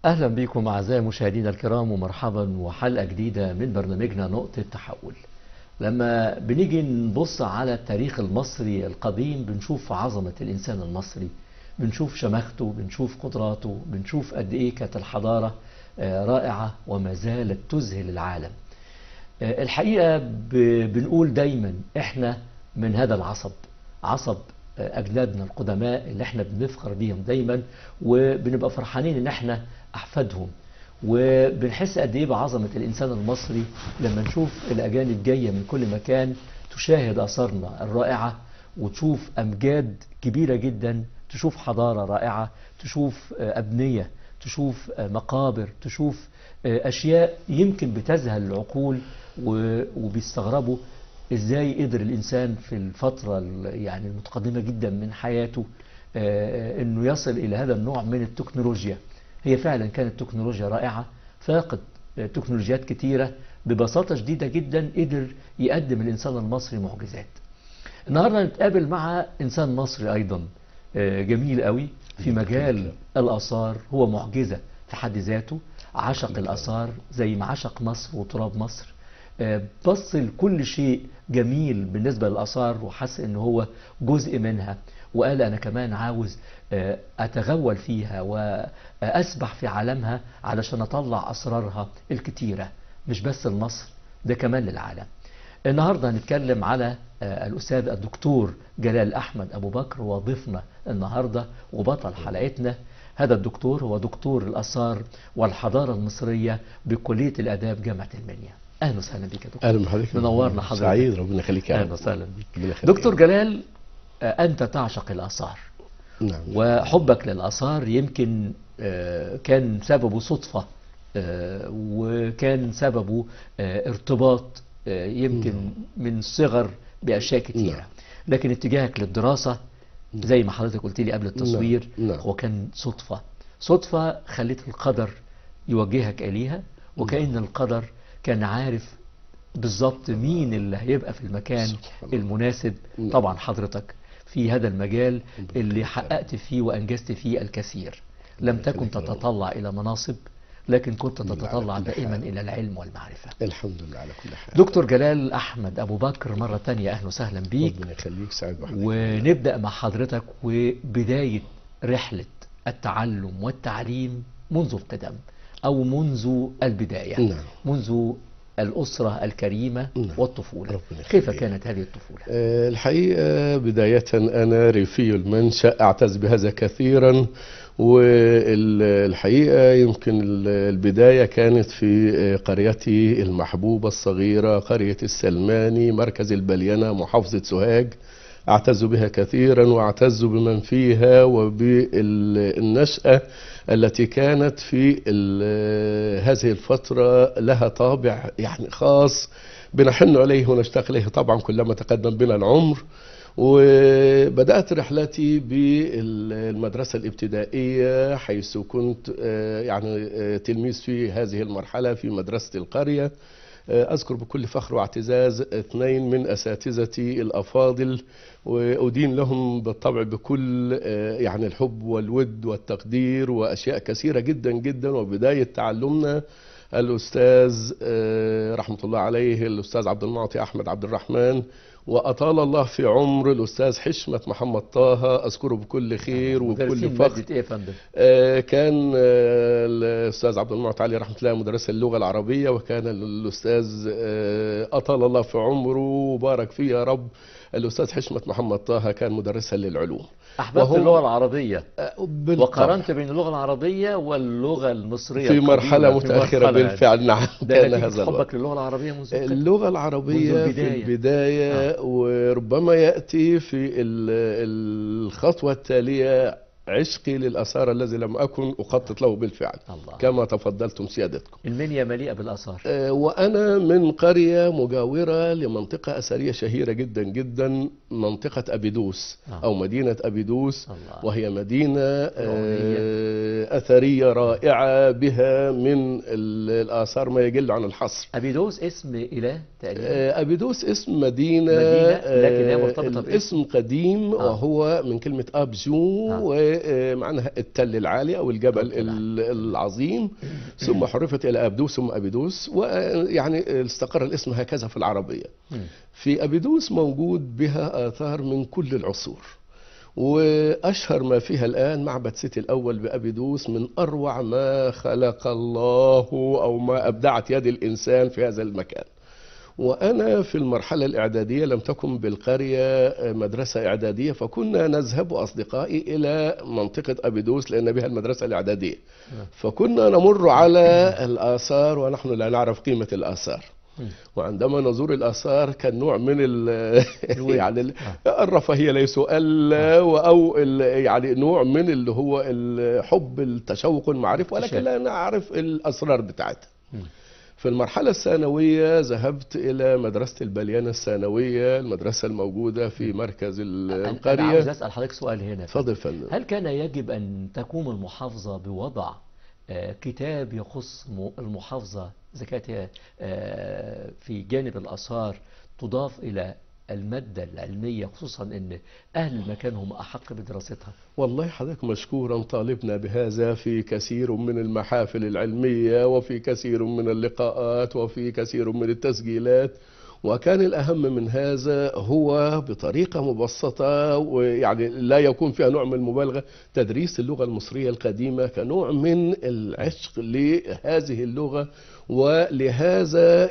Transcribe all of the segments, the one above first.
أهلا بكم أعزائي المشاهدين الكرام ومرحبا وحلقة جديدة من برنامجنا نقطة تحول. لما بنيجي نبص على التاريخ المصري القديم بنشوف عظمة الإنسان المصري، بنشوف شماخته، بنشوف قدراته، بنشوف قد إيه كانت الحضارة رائعة وما زالت تذهل العالم. الحقيقة بنقول دايما إحنا من هذا عصب أجدادنا القدماء اللي احنا بنفخر بيهم دايما، وبنبقى فرحانين ان احنا أحفادهم، وبنحس قد ايه بعظمة الإنسان المصري لما نشوف الأجانب جاية من كل مكان تشاهد آثارنا الرائعة وتشوف أمجاد كبيرة جدا، تشوف حضارة رائعة، تشوف أبنية، تشوف مقابر، تشوف أشياء يمكن بتذهل العقول، وبيستغربوا ازاي قدر الانسان في الفترة يعني المتقدمة جدا من حياته انه يصل الى هذا النوع من التكنولوجيا. هي فعلا كانت تكنولوجيا رائعة، فاقت تكنولوجيات كتيرة، ببساطة شديدة جدا قدر يقدم الانسان المصري معجزات. النهاردة نتقابل مع انسان مصري ايضا جميل قوي في مجال الآثار، هو معجزة في حد ذاته، عشق الآثار زي ما عشق مصر وتراب مصر، بص لكل شيء جميل بالنسبة للآثار وحس ان هو جزء منها، وقال انا كمان عاوز اتغول فيها واسبح في عالمها علشان اطلع اسرارها الكتيرة، مش بس لمصر، ده كمان للعالم. النهاردة هنتكلم على الأستاذ الدكتور جلال أحمد أبو بكر، وضيفنا النهاردة وبطل حلقتنا. هذا الدكتور هو دكتور الآثار والحضارة المصرية بكلية الآداب جامعة المنيا. اهلا وسهلا بك يا دكتور. اهلا بحضرتك، منورنا حضرتك. سعيد، ربنا يخليك يا رب. اهلا وسهلا بك دكتور جلال. انت تعشق الاثار. نعم. وحبك للاثار يمكن كان سببه صدفه، وكان سببه ارتباط يمكن من الصغر باشياء كثيره، لكن اتجاهك للدراسه زي ما حضرتك قلت لي قبل التصوير هو كان صدفه خلت القدر يوجهك اليها، وكأن القدر كان عارف بالظبط مين اللي هيبقى في المكان المناسب. طبعا حضرتك في هذا المجال اللي حققت فيه وأنجزت فيه الكثير، لم تكن تتطلع إلى مناصب، لكن كنت تتطلع دائما إلى العلم والمعرفة. الحمد لله على كل حال. دكتور جلال أحمد أبو بكر، مرة تانية أهلا وسهلا بيك. ربنا يخليك، سعيد بحضرتك. ونبدأ مع حضرتك وبداية رحلة التعلم والتعليم منذ القدم أو منذ البداية. منذ الأسرة الكريمة والطفولة. كيف كانت هذه الطفولة؟ الحقيقة بداية أنا ريفي المنشأ، أعتز بهذا كثيرا، والحقيقة يمكن البداية كانت في قريتي المحبوبة الصغيرة، قرية السلماني، مركز البلينة، محافظة سوهاج. أعتز بها كثيرا وأعتز بمن فيها وبالنشأة التي كانت في هذه الفترة لها طابع يعني خاص بنحن عليه ونشتاق إليه طبعا كلما تقدم بنا العمر. وبدأت رحلتي بالمدرسة الابتدائية، حيث كنت يعني تلميذ في هذه المرحلة في مدرسة القرية. أذكر بكل فخر واعتزاز 2 من أساتذتي الأفاضل، وأدين لهم بالطبع بكل يعني الحب والود والتقدير وأشياء كثيرة جدا جدا. وبداية تعلمنا الأستاذ رحمة الله عليه الأستاذ عبد المعطي أحمد عبد الرحمن، وأطال الله في عمر الأستاذ حشمة محمد طه، أذكره بكل خير وبكل فخر. إيه يا فندم؟ كان الأستاذ عبد المعطي عليه رحمة الله مدرس اللغة العربية، وكان الأستاذ أطال الله في عمره وبارك فيه يا رب الأستاذ حشمة محمد طه كان مدرسا للعلوم. أحببت اللغة العربية وقارنت بالطبع بين اللغة العربية واللغة المصرية في مرحلة متأخرة بالفعل. نعم، كان هذا حبك للغة العربية منذ اللغة العربية في البداية وربما يأتي في الخطوة التالية عشقي للآثار الذي لم أكن أخطط له بالفعل. الله. كما تفضلتم سيادتكم. المنيا مليئة بالآثار. وأنا من قرية مجاورة لمنطقة أثرية شهيرة جدا جدا، منطقة أبيدوس أو مدينة أبيدوس. الله. وهي مدينة أثرية رائعة بها من الآثار ما يجل عن الحصر. أبيدوس اسم إله تقريبا؟ أبيدوس اسم مدينة لكن هي مرتبطة الاسم قديم وهو من كلمة أبجو معناها التل العالي أو الجبل العظيم، ثم حرفت إلى أبدوس ثم أبيدوس، ويعني استقر الاسم هكذا في العربية. في أبيدوس موجود بها آثار من كل العصور، وأشهر ما فيها الآن معبد سيتي الأول بأبيدوس، من أروع ما خلق الله أو ما أبدعت يد الإنسان في هذا المكان. وأنا في المرحلة الإعدادية لم تكن بالقرية مدرسة إعدادية، فكنا نذهب أصدقائي إلى منطقة أبيدوس لأن بها المدرسة الإعدادية، فكنا نمر على الآثار ونحن لا نعرف قيمة الآثار. وعندما نزور الآثار كان نوع من يعني الرفاهية ليس أو يعني نوع من اللي هو الحب التشوق المعرفة، ولكن لا نعرف الأسرار بتاعتها. في المرحلة الثانوية ذهبت إلى مدرسة البليانة الثانوية، المدرسة الموجودة في مركز القرية. أنا عاوز أسأل حضرتك سؤال هنا. اتفضل فندم. هل كان يجب أن تقوم المحافظة بوضع كتاب يخص المحافظة إذا كانت في جانب الآثار تضاف إلى المادة العلمية، خصوصا أن أهل المكان هم أحق بدراستها؟ والله حضرتك مشكورا، طالبنا بهذا في كثير من المحافل العلمية وفي كثير من اللقاءات وفي كثير من التسجيلات، وكان الأهم من هذا هو بطريقة مبسطة ويعني لا يكون فيها نوع من المبالغة تدريس اللغة المصرية القديمة كنوع من العشق لهذه اللغة ولهذا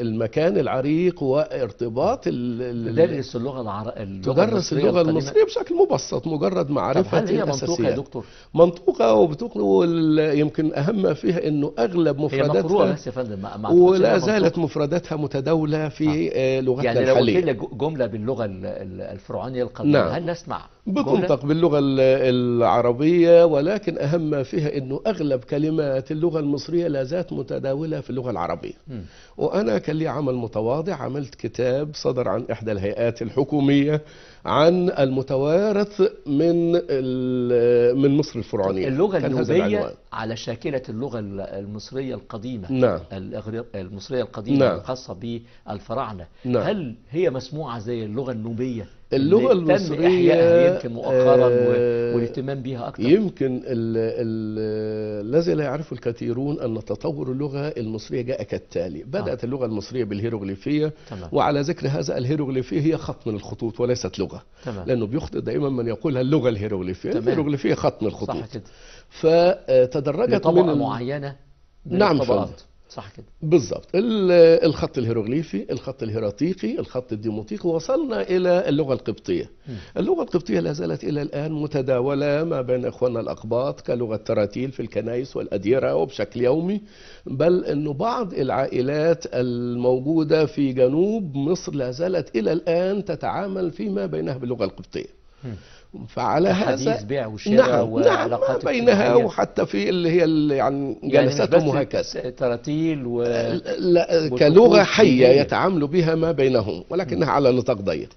المكان العريق وارتباط تدرس تدرس اللغة المصرية بشكل مبسط، مجرد معرفة الأساسيات. هل هي منطوقة يا دكتور؟ منطوقة، يمكن أهم ما فيها أنه أغلب مفرداتها هي مقروءة بس يا فندم، ولا زالت مفرداتها متداولة في لغتنا يعني الحالية. يعني لو قلت لي جملة باللغة الفرعونية القديمة، نعم. هل نسمع بتنطق باللغة العربية، ولكن أهم ما فيها أنه أغلب كلمات اللغة المصرية لا زالت متداولة في اللغة العربية. وأنا كان لي عمل متواضع، عملت كتاب صدر عن إحدى الهيئات الحكومية عن المتوارث من مصر الفرعونية. اللغة النوبية على شاكلة اللغة المصرية القديمة. نعم. المصرية القديمة. نعم. الخاصة بالفراعنة. نعم. هل هي مسموعة زي اللغة النوبية؟ اللغة المصرية تم إحيائها يمكن مؤخرا والاهتمام بها أكثر. يمكن الذي لا يعرفه الكثيرون أن تطور اللغة المصرية جاء كالتالي. بدأت اللغة المصرية بالهيروغليفية. تمام. وعلى ذكر هذا، الهيروغليفية هي خط من الخطوط وليست لغة. تمام. لأنه بيخطئ دائما من يقولها اللغة الهيروغليفية. الهيروغليفية خط من الخطوط. صح كده. فتدرجت طبقة معينة من نعم الطبقات. صح كده بالضبط. الخط الهيروغليفي، الخط الهيراتيقي، الخط الديموطيقي، وصلنا إلى اللغة القبطية. اللغة القبطية لا زالت إلى الآن متداولة ما بين إخواننا الأقباط كلغة تراتيل في الكنائس والأديرة وبشكل يومي، بل أنه بعض العائلات الموجودة في جنوب مصر لا زالت إلى الآن تتعامل فيما بينها باللغة القبطية. فعلى هذا بيع وشراء وعلاقات بينها، وحتى في اللي هي يعني جلساتهم وهكذا تراتيل كلغة حية يتعاملوا بها ما بينهم، ولكنها على نطاق ضيق.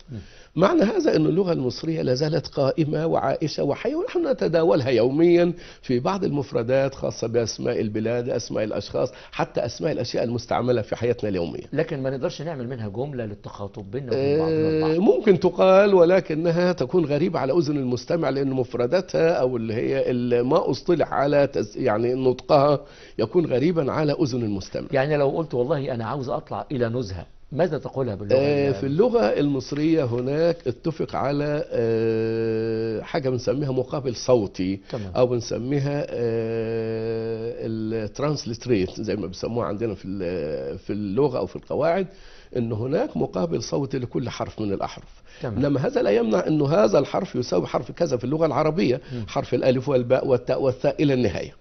معنى هذا أن اللغة المصرية لا زالت قائمة وعائشة وحية، ونحن نتداولها يوميا في بعض المفردات خاصة بأسماء البلاد، أسماء الأشخاص، حتى أسماء الأشياء المستعملة في حياتنا اليومية. لكن ما نقدرش نعمل منها جملة للتخاطب بيننا وبين بعضنا البعض. ممكن تقال، ولكنها تكون غريبة على أذن المستمع، لأن مفرداتها أو اللي هي ما أصطلح على يعني نطقها يكون غريبا على أذن المستمع. يعني لو قلت والله أنا عاوز أطلع إلى نزهة، ماذا تقولها باللغة؟ في اللغة المصرية هناك اتفق على حاجة بنسميها مقابل صوتي. تمام. أو بنسميها الترانسليتريت زي ما بيسموها عندنا في اللغة أو في القواعد، أن هناك مقابل صوتي لكل حرف من الأحرف. تمام. إنما هذا لا يمنع أنه هذا الحرف يساوي حرف كذا في اللغة العربية. حرف الألف والباء والتاء والثاء إلى النهاية.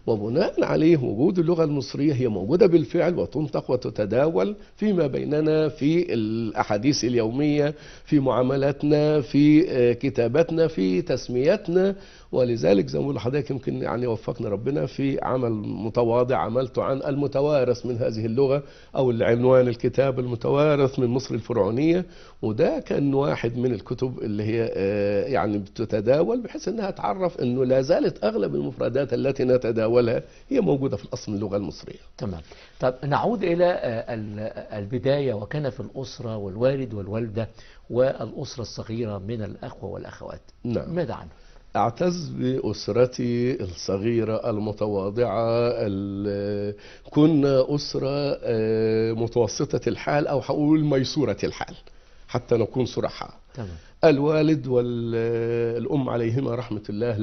وبناء عليه وجود اللغة المصرية هي موجودة بالفعل وتنطق وتتداول فيما بيننا في الأحاديث اليومية، في معاملاتنا، في كتاباتنا، في تسمياتنا. ولذلك زي ما بقول لحضرتك يمكن يعني وفقنا ربنا في عمل متواضع عملته عن المتوارث من هذه اللغة، أو العنوان الكتاب المتوارث من مصر الفرعونية. وده كان واحد من الكتب اللي هي يعني بتتداول بحيث أنها تعرف أنه لا زالت أغلب المفردات التي نتداولها هي موجودة في الأصل اللغة المصرية. تمام. طب نعود إلى البداية، وكان في الأسرة والوالد والوالدة والأسرة الصغيرة من الأخوة والأخوات. نعم. ماذا عنه؟ أعتز بأسرتي الصغيرة المتواضعة. كنا أسرة متوسطة الحال، أو هقول ميسورة الحال حتى نكون صرحاء. تمام. الوالد والأم عليهما رحمة الله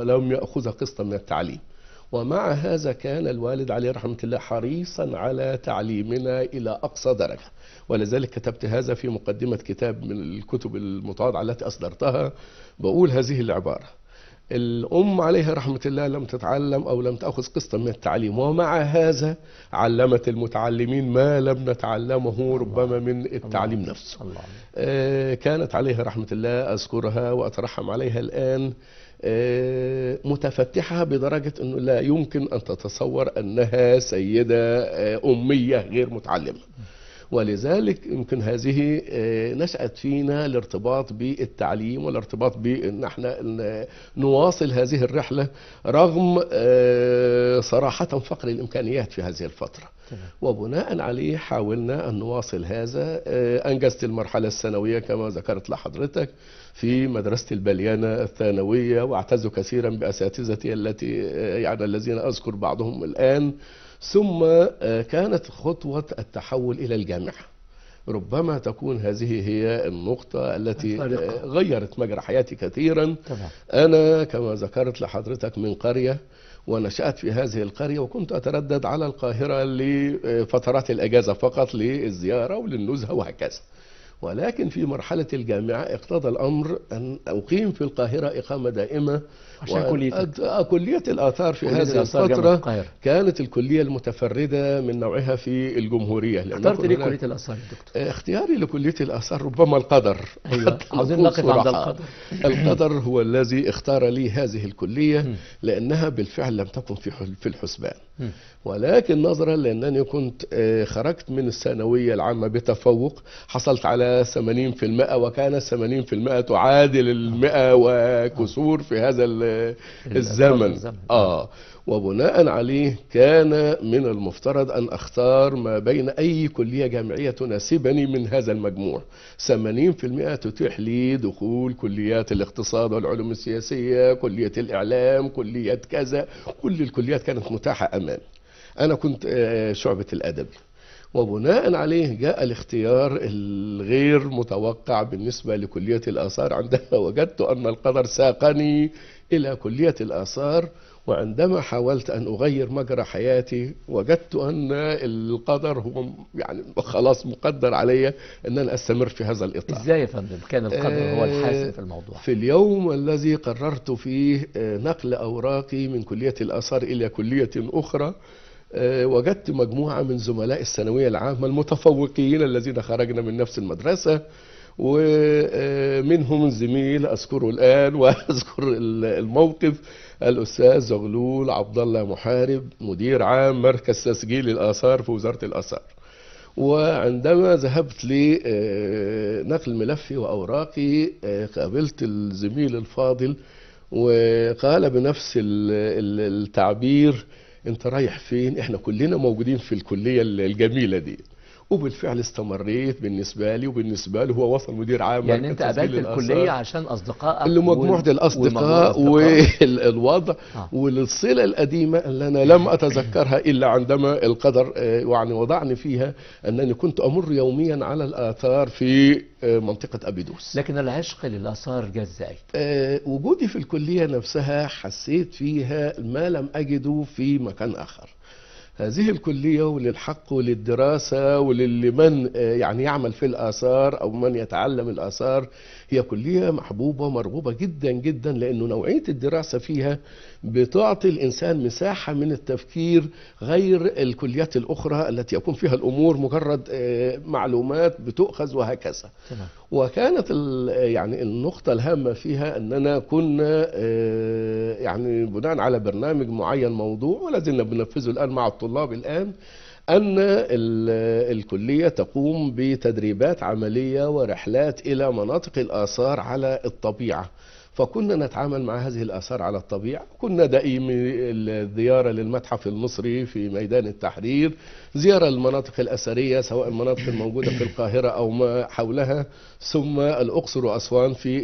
لم يأخذ قسطا من التعليم، ومع هذا كان الوالد عليه رحمة الله حريصا على تعليمنا إلى أقصى درجة. ولذلك كتبت هذا في مقدمة كتاب من الكتب المتواضعة التي أصدرتها، بقول هذه العبارة: الأم عليها رحمة الله لم تتعلم أو لم تأخذ قسطا من التعليم، ومع هذا علمت المتعلمين ما لم نتعلمه ربما من التعليم نفسه. كانت عليها رحمة الله أذكرها وأترحم عليها الآن متفتحة بدرجة أنه لا يمكن أن تتصور أنها سيدة أمية غير متعلمة. ولذلك يمكن هذه نشأت فينا الارتباط بالتعليم والارتباط بأن احنا نواصل هذه الرحلة رغم صراحة فقر الإمكانيات في هذه الفترة. وبناء عليه حاولنا أن نواصل هذا. أنجزت المرحلة الثانوية كما ذكرت لحضرتك في مدرسة البليانة الثانوية، واعتز كثيرا بأساتذتي الذين أذكر بعضهم الآن. ثم كانت خطوة التحول إلى الجامعة ربما تكون هذه هي النقطة التي غيرت مجرى حياتي كثيرا. أنا كما ذكرت لحضرتك من قرية، ونشأت في هذه القرية، وكنت أتردد على القاهرة لفترات الأجازة فقط للزيارة وللنزهة وهكذا. ولكن في مرحلة الجامعة اقتضى الأمر أن أقيم في القاهرة إقامة دائمة عشان كلية الآثار في هذه الفترة كانت الكلية المتفردة من نوعها في الجمهورية. اخترت ليه كلية الآثار يا دكتور؟ اختياري لكلية الآثار ربما القدر. أيوة. عاوزين نقف عند القدر. القدر هو الذي اختار لي هذه الكلية لأنها بالفعل لم تكن في الحسبان. ولكن نظرا لأنني كنت خرجت من الثانوية العامة بتفوق، حصلت على 80%، وكان 80% تعادل 100 وكسور في هذا الزمن. وبناء عليه كان من المفترض أن أختار ما بين أي كلية جامعية تناسبني من هذا المجموع. 80% تتيح لي دخول كليات الاقتصاد والعلوم السياسية، كلية الإعلام، كلية كذا، كل الكليات كانت متاحة أمامي. أنا كنت شعبة الأدب، وبناء عليه جاء الاختيار الغير متوقع بالنسبة لكلية الآثار عندما وجدت أن القدر ساقني إلى كلية الآثار. وعندما حاولت أن أغير مجرى حياتي وجدت أن القدر هو خلاص مقدر علي أن أنا أستمر في هذا الإطار. إزاي يا فندم كان القدر هو الحاسم في الموضوع؟ في اليوم الذي قررت فيه نقل أوراقي من كلية الآثار إلى كلية أخرى، وجدت مجموعة من زملاء الثانوية العامة المتفوقين الذين خرجنا من نفس المدرسة، ومنهم زميل أذكره الآن وأذكر الموقف، الأستاذ زغلول عبد الله محارب، مدير عام مركز تسجيل الآثار في وزارة الآثار. وعندما ذهبت لنقل ملفي وأوراقي قابلت الزميل الفاضل وقال بنفس التعبير: انت رايح فين؟ احنا كلنا موجودين في الكلية الجميلة دي. وبالفعل استمريت بالنسبة لي وبالنسبة له، هو وصل مدير عام. يعني انت قابلت الكلية عشان اصدقائك لمجموعة الأصدقاء والوضع والصلة القديمة اللي أنا لم أتذكرها إلا عندما القدر وضعني فيها، أنني كنت أمر يوميا على الآثار في منطقة أبيدوس. لكن العشق للآثار جاء ازاي؟ وجودي في الكلية نفسها حسيت فيها ما لم أجده في مكان آخر. هذه الكلية وللحق وللدراسة ولمن يعمل في الآثار أو من يتعلم الآثار، هي كلية محبوبة مرغوبة جدا جدا، لأنه نوعية الدراسة فيها بتعطي الإنسان مساحة من التفكير غير الكليات الأخرى التي يكون فيها الأمور مجرد معلومات بتؤخذ وهكذا. وكانت النقطة الهامة فيها أننا كنا بناء على برنامج معين موضوع ولازلنا بننفذه الآن مع الطلاب الآن، أن الكلية تقوم بتدريبات عملية ورحلات إلى مناطق الآثار على الطبيعة. فكنا نتعامل مع هذه الآثار على الطبيعة. كنا دائم الزيارة للمتحف المصري في ميدان التحرير، زيارة للمناطق الأثرية سواء المناطق الموجودة في القاهرة أو ما حولها، ثم الأقصر وأسوان في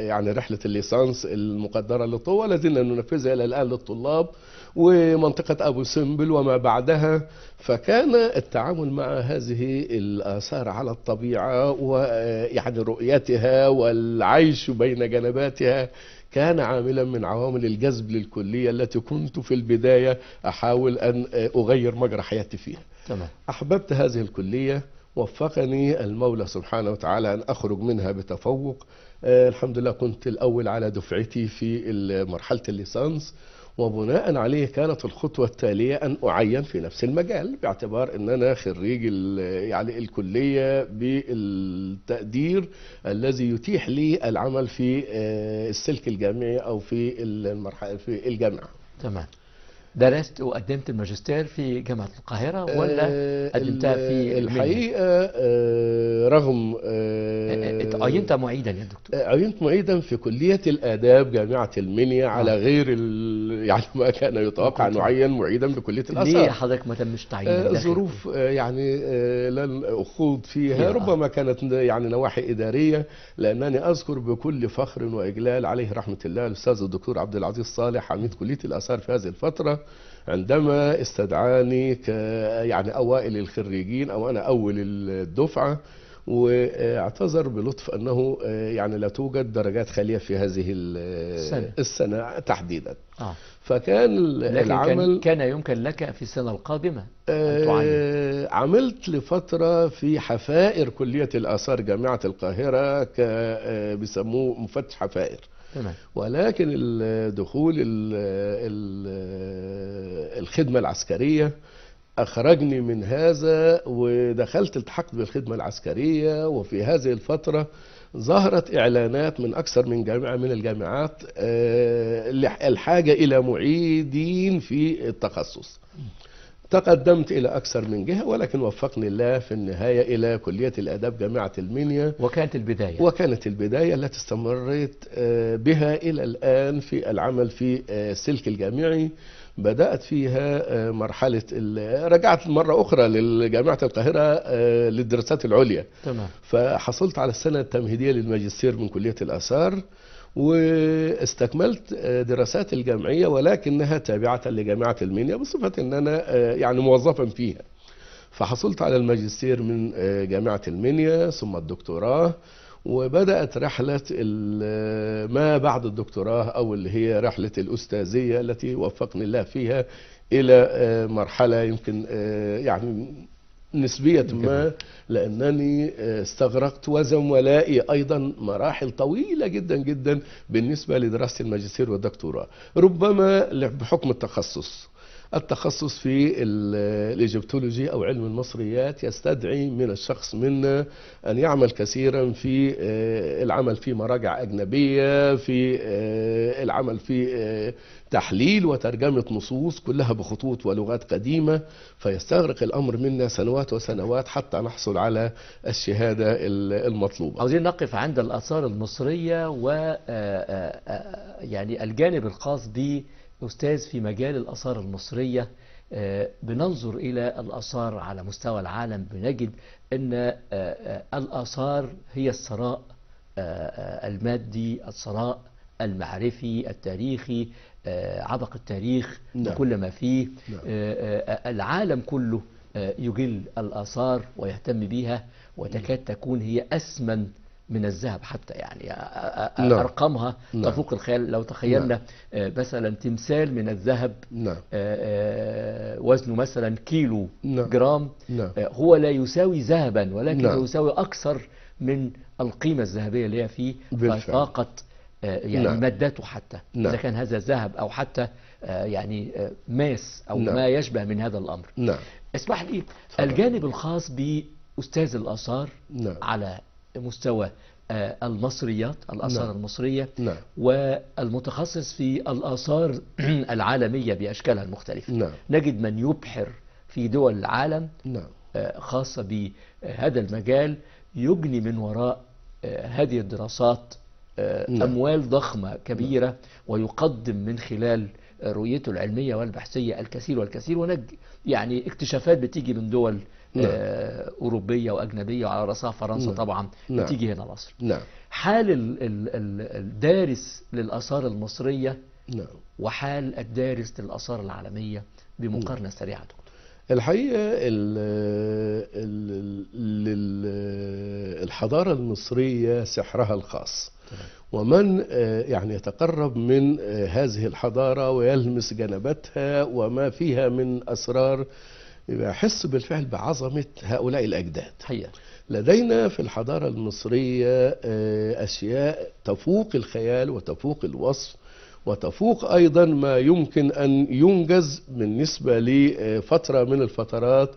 يعني رحلة الليسانس المقدرة للطوة لازلنا ننفذها إلى الآن للطلاب، ومنطقة أبو سمبل وما بعدها. فكان التعامل مع هذه الآثار على الطبيعة ويعني رؤيتها والعيش بين جنباتها كان عاملا من عوامل الجذب للكلية التي كنت في البداية أحاول أن أغير مجرى حياتي فيها. تمام. أحببت هذه الكلية، وفقني المولى سبحانه وتعالى أن أخرج منها بتفوق. الحمد لله كنت الأول على دفعتي في مرحلة الليسانس، وبناء عليه كانت الخطوة التالية أن أعين في نفس المجال، باعتبار أن أنا خريج يعني الكلية بالتقدير الذي يتيح لي العمل في السلك الجامعي أو في في الجامعة. تمام. درست وقدمت الماجستير في جامعة القاهرة ولا قدمتها في الحقيقة رغم عينت معيدا يا دكتور؟ عينت معيدا في كلية الآداب جامعة المنيا على غير يعني ما كان يتوقع أن أعين معيدا بكلية الآثار. ليه حضرتك ما تمش تعيين؟ ظروف يعني لن أخوض فيها، ربما كانت يعني نواحي إدارية، لأنني أذكر بكل فخر وإجلال عليه رحمة الله الأستاذ الدكتور عبد العزيز صالح عميد كلية الآثار في هذه الفترة عندما استدعاني يعني أوائل الخريجين أو أنا أول الدفعة، واعتذر بلطف أنه يعني لا توجد درجات خالية في هذه السنة تحديدا. فكان العمل كان يمكن لك في السنة القادمة أن تعين. عملت لفترة في حفائر كلية الآثار جامعة القاهرة بيسموه مفتش حفائر. تمام. ولكن الدخول الخدمة العسكرية أخرجني من هذا، ودخلت التحقت بالخدمة العسكرية. وفي هذه الفترة ظهرت إعلانات من أكثر من جامعة من الجامعات الحاجة إلى معيدين في التخصص. تقدمت إلى أكثر من جهة، ولكن وفقني الله في النهاية إلى كلية الآداب جامعة المنيا. وكانت البداية التي استمريت بها إلى الآن في العمل في السلك الجامعي. بدأت فيها مرحلة رجعت مرة أخرى لجامعة القاهرة للدراسات العليا. تمام. فحصلت على السنة التمهيدية للماجستير من كلية الآثار، واستكملت دراسات الجامعية ولكنها تابعة لجامعة المنيا بصفة أن أنا يعني موظفا فيها. فحصلت على الماجستير من جامعة المنيا ثم الدكتوراه، وبدأت رحلة ما بعد الدكتوراه أو اللي هي رحلة الأستاذية التي وفقني الله فيها إلى مرحلة يمكن يعني نسبية ما، لأنني استغرقت وزملائي أيضا مراحل طويلة جدا جدا بالنسبة لدراسة الماجستير والدكتوراه، ربما بحكم التخصص في الإيجيبتولوجي أو علم المصريات يستدعي من الشخص منا أن يعمل كثيرا في العمل في مراجع أجنبية، في العمل في تحليل وترجمة نصوص كلها بخطوط ولغات قديمة، فيستغرق الأمر منا سنوات وسنوات حتى نحصل على الشهادة المطلوبة. عاوزين نقف عند الآثار المصرية و يعني الجانب الخاص بأستاذ في مجال الآثار المصرية. بننظر إلى الآثار على مستوى العالم، بنجد أن الآثار هي الثراء المادي، الثراء المعرفي التاريخي، عبق التاريخ وكل ما فيه. العالم كله يجل الآثار ويهتم بها، وتكاد تكون هي أثمن من الذهب حتى، يعني أرقامها تفوق الخيال. لو تخيلنا مثلا تمثال من الذهب وزنه مثلا كيلو جرام، هو لا يساوي ذهبا، ولكن يساوي أكثر من القيمة الذهبية اللي هي فيه، ففاقت يعني مادته حتى إذا كان هذا ذهب أو حتى يعني ماس أو ما يشبه من هذا الأمر. اسمح لي الجانب الخاص بأستاذ الآثار على مستوى المصريات، الآثار المصرية، والمتخصص في الآثار العالمية بأشكالها المختلفة. نجد من يبحر في دول العالم خاصة بهذا المجال، يجني من وراء هذه الدراسات أموال ضخمة كبيرة، ويقدم من خلال رؤيته العلمية والبحثية الكثير والكثير، يعني اكتشافات بتيجي من دول أوروبية وأجنبية، وعلى رأسها فرنسا طبعا بتيجي هنا مصر. حال الدارس للآثار المصرية وحال الدارس للآثار العالمية بمقارنة سريعة دكتور. الحقيقة الحضارة المصرية سحرها الخاص، ومن يعني يتقرب من هذه الحضارة ويلمس جنباتها وما فيها من أسرار يحس بالفعل بعظمة هؤلاء الأجداد. حقيقة لدينا في الحضارة المصرية أشياء تفوق الخيال وتفوق الوصف، وتفوق أيضا ما يمكن أن ينجز بالنسبة لفترة من الفترات،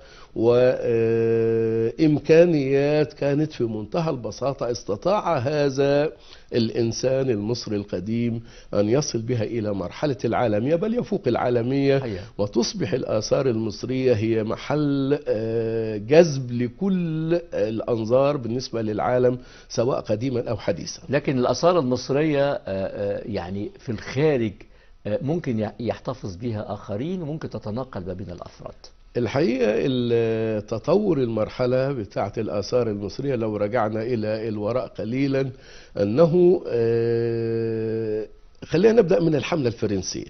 وإمكانيات كانت في منتهى البساطة استطاع هذا الإنسان المصري القديم أن يصل بها إلى مرحلة العالمية، بل يفوق العالمية، وتصبح الآثار المصرية هي محل جذب لكل الأنظار بالنسبة للعالم سواء قديما أو حديثا. لكن الآثار المصرية يعني في الخارج ممكن يحتفظ بها آخرين، وممكن تتناقل ما بين الأفراد. الحقيقة التطور المرحلة بتاعت الآثار المصرية لو رجعنا إلى الوراء قليلا، أنه خلينا نبدأ من الحملة الفرنسية.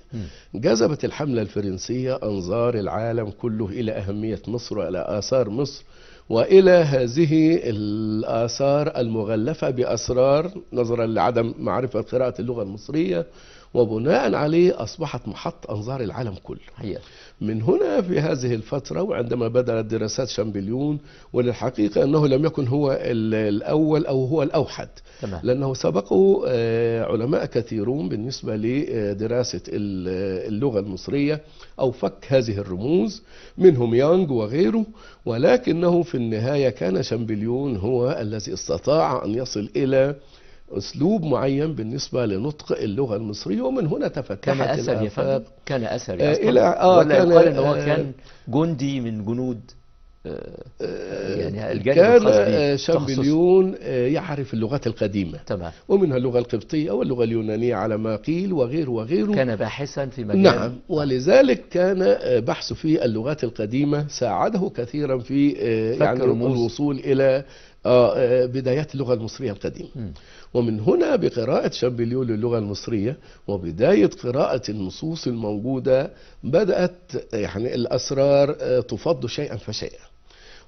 جذبت الحملة الفرنسية أنظار العالم كله إلى أهمية مصر وإلى آثار مصر، وإلى هذه الآثار المغلفة بأسرار نظرا لعدم معرفة قراءة اللغة المصرية، وبناء عليه أصبحت محط أنظار العالم كله. من هنا في هذه الفترة، وعندما بدأت دراسات شامبليون، وللحقيقة أنه لم يكن هو الأول أو هو الأوحد، لأنه سبقه علماء كثيرون بالنسبة لدراسة اللغة المصرية أو فك هذه الرموز، منهم يانغ وغيره، ولكنه في النهاية كان شامبليون هو الذي استطاع أن يصل إلى أسلوب معين بالنسبة لنطق اللغة المصرية، ومن هنا تفتحت الآفاق. كان أثر ولا يقال أنه هو كان جندي من جنود يعني كان شامبليون يعرف اللغات القديمة، ومنها اللغة القبطية واللغة اليونانية على ما قيل وغيره. كان باحثا في مجال. نعم، ولذلك كان بحثه في اللغات القديمة ساعده كثيرا في يعني الوصول إلى بدايات اللغة المصرية القديمة. ومن هنا بقراءة شامبليون للغة المصرية وبداية قراءة النصوص الموجودة بدأت يعني الأسرار تفض شيئا فشيئا،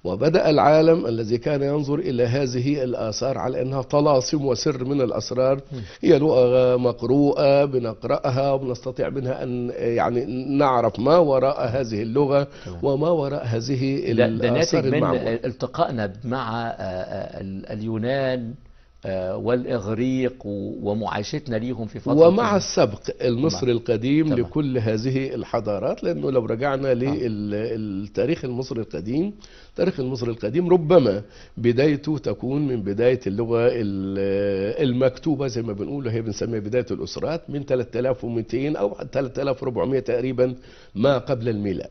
وبدأ العالم الذي كان ينظر إلى هذه الآثار على أنها طلاسم وسر من الأسرار، هي لغة مقروءة بنقرأها وبنستطيع منها أن يعني نعرف ما وراء هذه اللغة وما وراء هذه الآثار المعمولة. ده ناتج من التقائنا مع اليونان والإغريق ومعايشتنا ليهم في فترة، ومع السبق المصري القديم لكل هذه الحضارات. لأنه لو رجعنا للتاريخ المصري القديم، تاريخ المصري القديم ربما بدايته تكون من بداية اللغة المكتوبة زي ما بنقول، هي بنسميها بداية الأسرات من 3200 أو 3400 تقريبا ما قبل الميلاد.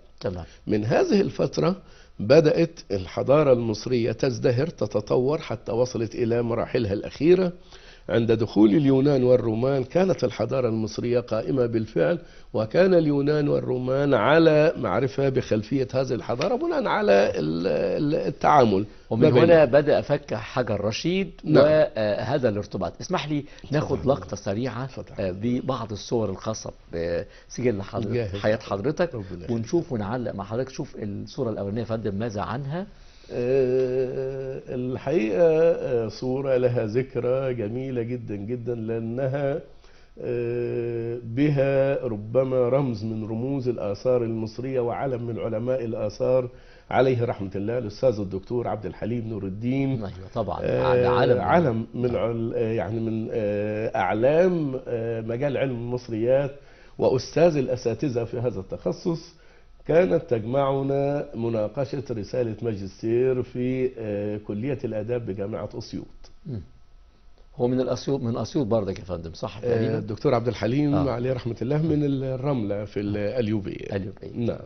من هذه الفترة بدأت الحضارة المصرية تزدهر تتطور حتى وصلت إلى مراحلها الأخيرة. عند دخول اليونان والرومان كانت الحضارة المصرية قائمة بالفعل، وكان اليونان والرومان على معرفة بخلفية هذه الحضارة بناء على التعامل. ومن هنا بدأ فك حجر رشيد. وهذا الارتباط. اسمح لي ناخد لقطة سريعة ببعض الصور الخاصة بسجل حياة حضرتك، ونشوف ونعلق مع حضرتك. شوف الصورة الأولانية فندم، ماذا عنها؟ الحقيقة صورة لها ذكرى جميلة جدا جدا، لأنها بها ربما رمز من رموز الآثار المصرية وعلم من علماء الآثار عليه رحمة الله، الأستاذ الدكتور عبد الحليم نور الدين. طبعا علم من يعني من أعلام مجال علم المصريات وأستاذ الأساتذة في هذا التخصص. كانت تجمعنا مناقشة رسالة ماجستير في كلية الآداب بجامعة أسيوط. هو من أسيوط برضك يا فندم، صح تقريبا؟ الدكتور عبد الحليم عليه رحمة الله من الرملة في الأليوبية. نعم.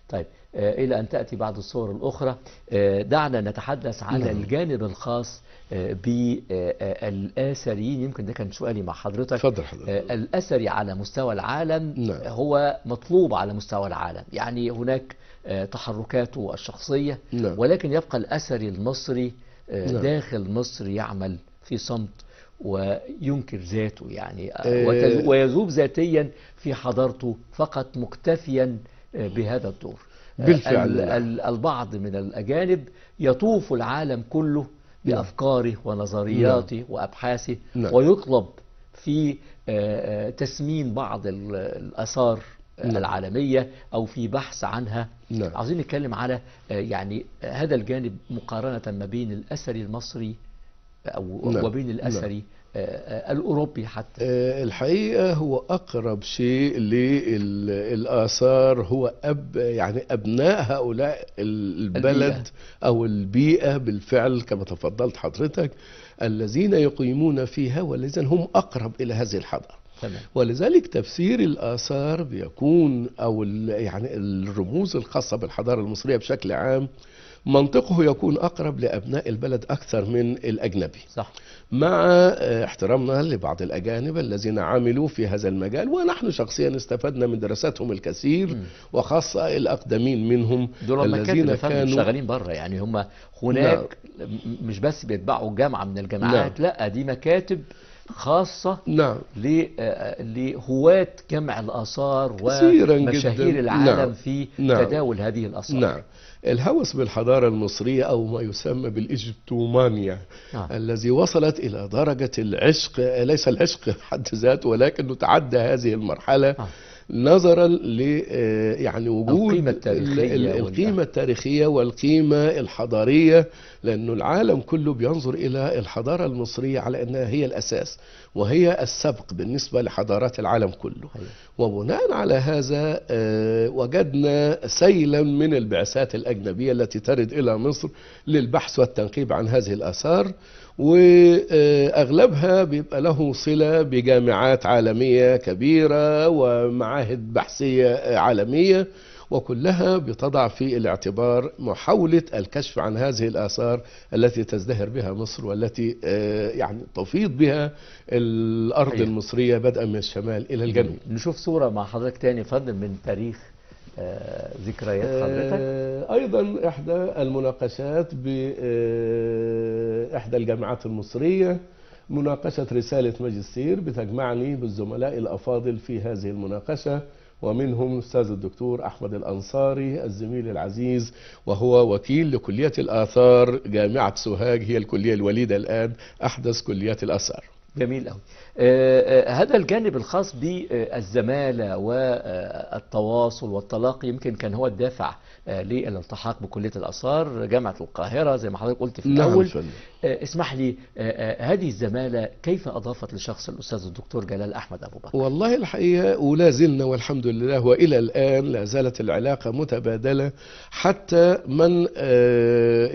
طيب إلى أن تأتي بعض الصور الأخرى دعنا نتحدث على الجانب الخاص بالآثريين. يمكن ده كان سؤالي مع حضرتك. اتفضل حضرتك. الأثري على مستوى العالم هو مطلوب على مستوى العالم، يعني هناك تحركاته الشخصية، ولكن يبقى الأثري المصري داخل مصر يعمل في صمت وينكر ذاته، يعني ويذوب ذاتيا في حضارته فقط، مكتفيا بهذا الدور. بالفعل البعض من الأجانب يطوف العالم كله بأفكاره ونظرياته وأبحاثه، ويطلب في تسمين بعض الآثار العالمية أو في بحث عنها. عاوزين نتكلم على يعني هذا الجانب مقارنة ما بين الأثري المصري وبين الأثري الأوروبي حتى. الحقيقة هو أقرب شيء للآثار هو يعني أبناء هؤلاء البلد أو البيئة بالفعل كما تفضلت حضرتك، الذين يقيمون فيها والذين هم أقرب إلى هذه الحضارة. ولذلك تفسير الآثار بيكون أو يعني الرموز الخاصة بالحضارة المصرية بشكل عام منطقه يكون أقرب لأبناء البلد أكثر من الأجنبي. صح. مع احترامنا لبعض الأجانب الذين عملوا في هذا المجال، ونحن شخصيا استفدنا من دراستهم الكثير، وخاصة الأقدمين منهم الذين كانوا شغالين بره، يعني هم هناك مش بس بيتبعوا جامعة من الجامعات، لا دي مكاتب خاصة لهواة جمع الآثار ومشاهير العالم في تداول هذه الآثار. الهوس بالحضارة المصرية أو ما يسمى بالإيجيبتومانيا الذي وصلت إلى درجة العشق، ليس العشق حد ذاته ولكنه تعدى هذه المرحلة نظرا ل يعني وجود القيمة التاريخية والقيمة الحضارية، لأن العالم كله بينظر إلى الحضارة المصرية على أنها هي الأساس وهي السبق بالنسبة لحضارات العالم كله. وبناء على هذا وجدنا سيلا من البعثات الأجنبية التي ترد إلى مصر للبحث والتنقيب عن هذه الآثار، وأغلبها بيبقى له صلة بجامعات عالمية كبيرة ومعاهد بحثية عالمية، وكلها بتضع في الاعتبار محاولة الكشف عن هذه الآثار التي تزدهر بها مصر والتي يعني تفيض بها الأرض المصرية بدءا من الشمال إلى الجنوب. نشوف صورة مع حضرتك تاني فضل من تاريخ ذكريات حضرتك. أيضا إحدى المناقشات بإحدى الجامعات المصرية، مناقشة رسالة ماجستير بتجمعني بالزملاء الأفاضل في هذه المناقشة، ومنهم الأستاذ الدكتور أحمد الأنصاري الزميل العزيز، وهو وكيل لكلية الآثار جامعة سوهاج، هي الكلية الوليدة الآن أحدث كليات الآثار. جميل قوي. هذا الجانب الخاص بالزمالة والتواصل والتلاقي يمكن كان هو الدافع للالتحاق بكلية الآثار جامعة القاهرة زي ما حضرتك قلت في الأول. اسمح لي، هذه الزمالة كيف أضافت لشخص الأستاذ الدكتور جلال أحمد أبو بكر؟ والله الحقيقة ولا زلنا والحمد لله وإلى الآن لا زالت العلاقة متبادلة، حتى من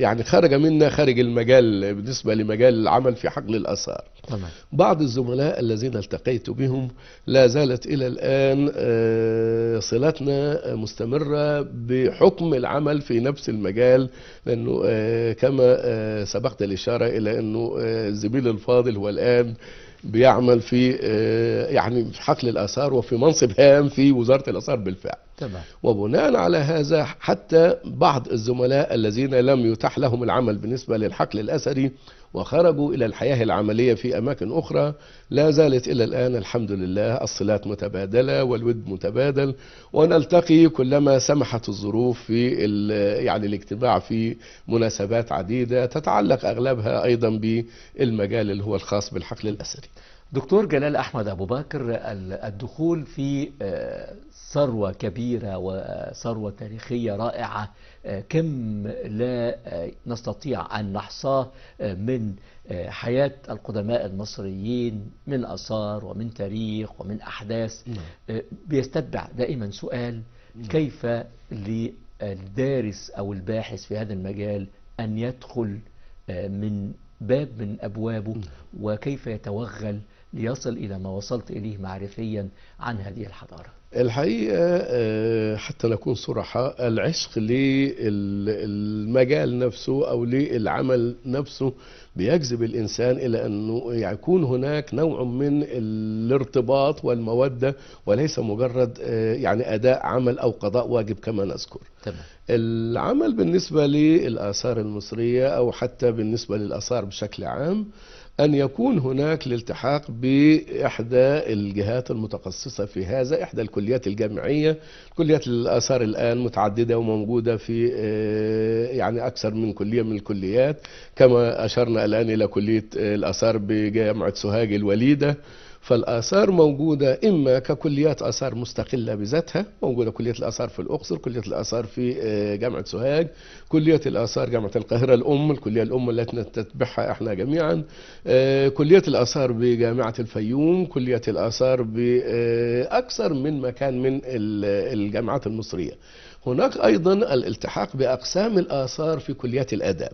يعني خرج منا خارج المجال بالنسبة لمجال العمل في حقل الآثار. تمام. بعض الزملاء الذين التقيت بهم لا زالت إلى الآن صلتنا مستمرة بحكم العمل في نفس المجال، لأنه كما سبقت الإشارة إلى أنه الزميل الفاضل هو الآن بيعمل في يعني في حقل الآثار وفي منصب هام في وزارة الآثار بالفعل. تمام. وبناء على هذا حتى بعض الزملاء الذين لم يتاح لهم العمل بالنسبة للحقل الأثري وخرجوا إلى الحياة العملية في أماكن أخرى، لا زالت إلى الآن الحمد لله الصلات متبادلة والود متبادل، ونلتقي كلما سمحت الظروف في يعني الاجتماع في مناسبات عديدة تتعلق أغلبها أيضا بالمجال اللي هو الخاص بالحقل الأثري. دكتور جلال أحمد أبو بكر، الدخول في ثروة كبيرة وثروة تاريخية رائعة كم لا نستطيع أن نحصاه من حياة القدماء المصريين من آثار ومن تاريخ ومن أحداث، بيستتبع دائما سؤال: كيف للدارس أو الباحث في هذا المجال أن يدخل من باب من أبوابه، وكيف يتوغل ليصل إلى ما وصلت إليه معرفيا عن هذه الحضارة؟ الحقيقة حتى نكون صراحة، العشق للمجال نفسه أو للعمل نفسه بيجذب الإنسان إلى أنه يكون هناك نوع من الارتباط والمودة، وليس مجرد يعني أداء عمل أو قضاء واجب كما نذكر. تمام. العمل بالنسبة للآثار المصرية أو حتى بالنسبة للآثار بشكل عام، أن يكون هناك الالتحاق بإحدى الجهات المتخصصة في هذا، إحدى الكليات الجامعية. كليات الآثار الآن متعددة وموجودة في يعني أكثر من كلية من الكليات، كما أشرنا الآن إلى كلية الآثار بجامعة سوهاج الوليدة. فالآثار موجودة إما ككليات آثار مستقلة بذاتها، موجودة كلية الآثار في الأقصر، كلية الآثار في جامعة سوهاج، كلية الآثار جامعة القاهرة الأم، الكلية الأم التي نتتبعها احنا جميعا، كلية الآثار بجامعة الفيوم، كلية الآثار بأكثر من مكان من الجامعات المصرية. هناك أيضا الالتحاق بأقسام الآثار في كليات الآداب،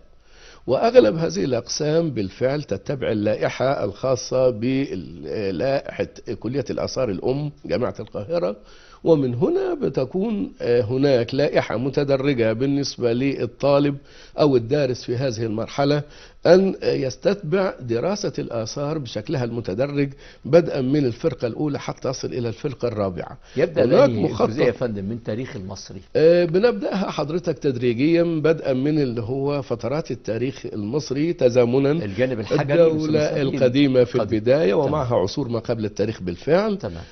وأغلب هذه الأقسام بالفعل تتبع اللائحة الخاصة بلائحة كلية الآثار الأم جامعة القاهرة. ومن هنا بتكون هناك لائحة متدرجة بالنسبة للطالب أو الدارس في هذه المرحلة أن يستتبع دراسة الآثار بشكلها المتدرج، بدءا من الفرقة الأولى حتى يصل إلى الفرقة الرابعة. يبدأ بأي جزئية يا فندم من تاريخ المصري؟ بنبدأها حضرتك تدريجيا، بدءا من اللي هو فترات التاريخ المصري تزامنا، الجانب الحجري، الدولة القديمة في البداية ومعها عصور ما قبل التاريخ بالفعل. تمام.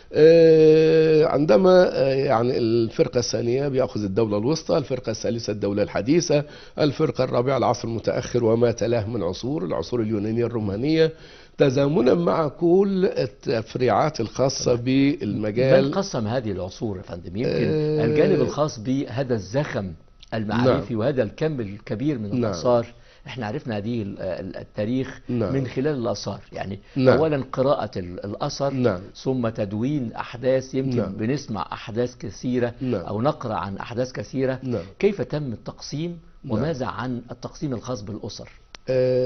عندما يعني الفرقة الثانية بيأخذ الدولة الوسطى، الفرقة الثالثة الدولة الحديثة، الفرقة الرابعة العصر المتأخر وما تلاه من العصور اليونانية الرومانية، تزامنا مع كل التفريعات الخاصة بالمجال. من قسم هذه العصور يا فندم؟ يمكن الجانب الخاص بهذا الزخم المعرفي وهذا الكم الكبير من الآثار. احنا عرفنا هذه التاريخ من خلال الآثار، يعني أولا قراءة الأثر، ثم تدوين أحداث، يمكن بنسمع أحداث كثيرة أو نقرأ عن أحداث كثيرة. كيف تم التقسيم وماذا عن التقسيم الخاص بالأسر؟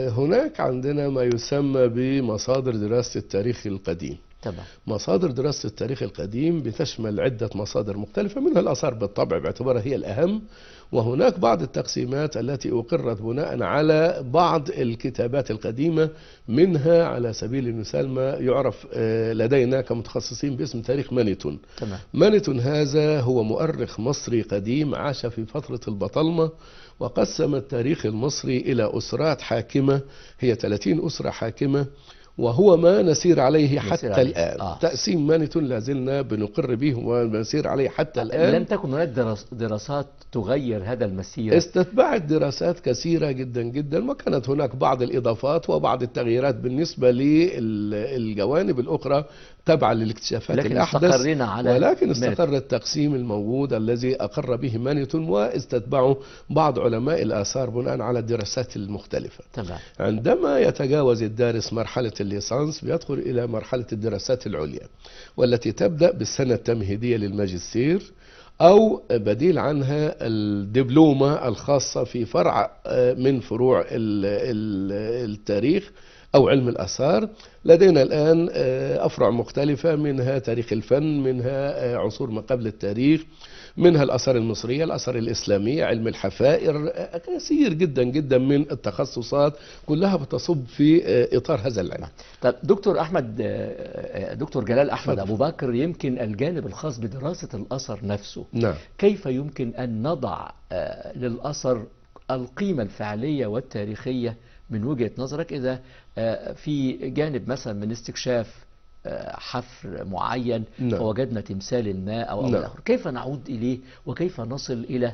هناك عندنا ما يسمى بمصادر دراسة التاريخ القديم. تمام. مصادر دراسة التاريخ القديم بتشمل عدة مصادر مختلفة، منها الآثار بالطبع باعتبارها هي الأهم، وهناك بعض التقسيمات التي أقرت بناء على بعض الكتابات القديمة، منها على سبيل المثال ما يعرف لدينا كمتخصصين باسم تاريخ مانيتون. تمام. مانيتون هذا هو مؤرخ مصري قديم عاش في فترة البطالمة، وقسم التاريخ المصري إلى أسرات حاكمة، هي 30 أسرة حاكمة، وهو ما نسير عليه حتى الآن. تقسيم مانيتون لازلنا بنقر به ونسير عليه حتى الآن. لم تكن هناك دراسات تغير هذا المسير؟ استتبعت دراسات كثيرة جدا جدا، وكانت هناك بعض الإضافات وبعض التغييرات بالنسبة للجوانب الأخرى تبعا للاكتشافات الأحدث، ولكن استقر التقسيم الموجود الذي أقر به مانيتون واستتبعه بعض علماء الآثار بناء على الدراسات المختلفة. تمام. عندما يتجاوز الدارس مرحلة الليسانس بيدخل إلى مرحلة الدراسات العليا، والتي تبدأ بالسنة التمهيدية للماجستير، أو بديل عنها الدبلومة الخاصة في فرع من فروع التاريخ أو علم الآثار. لدينا الآن أفرع مختلفة، منها تاريخ الفن، منها عصور ما قبل التاريخ، منها الآثار المصرية، الآثار الإسلامية، علم الحفائر، كثير جدا جدا من التخصصات كلها بتصب في إطار هذا العلم. طب دكتور جلال أحمد أبو بكر، يمكن الجانب الخاص بدراسة الأثر نفسه، كيف يمكن أن نضع للأثر القيمة الفعلية والتاريخية من وجهة نظرك، إذا في جانب مثلا من استكشاف حفر معين ووجدنا تمثال ما أو آخر، كيف نعود إليه وكيف نصل إلى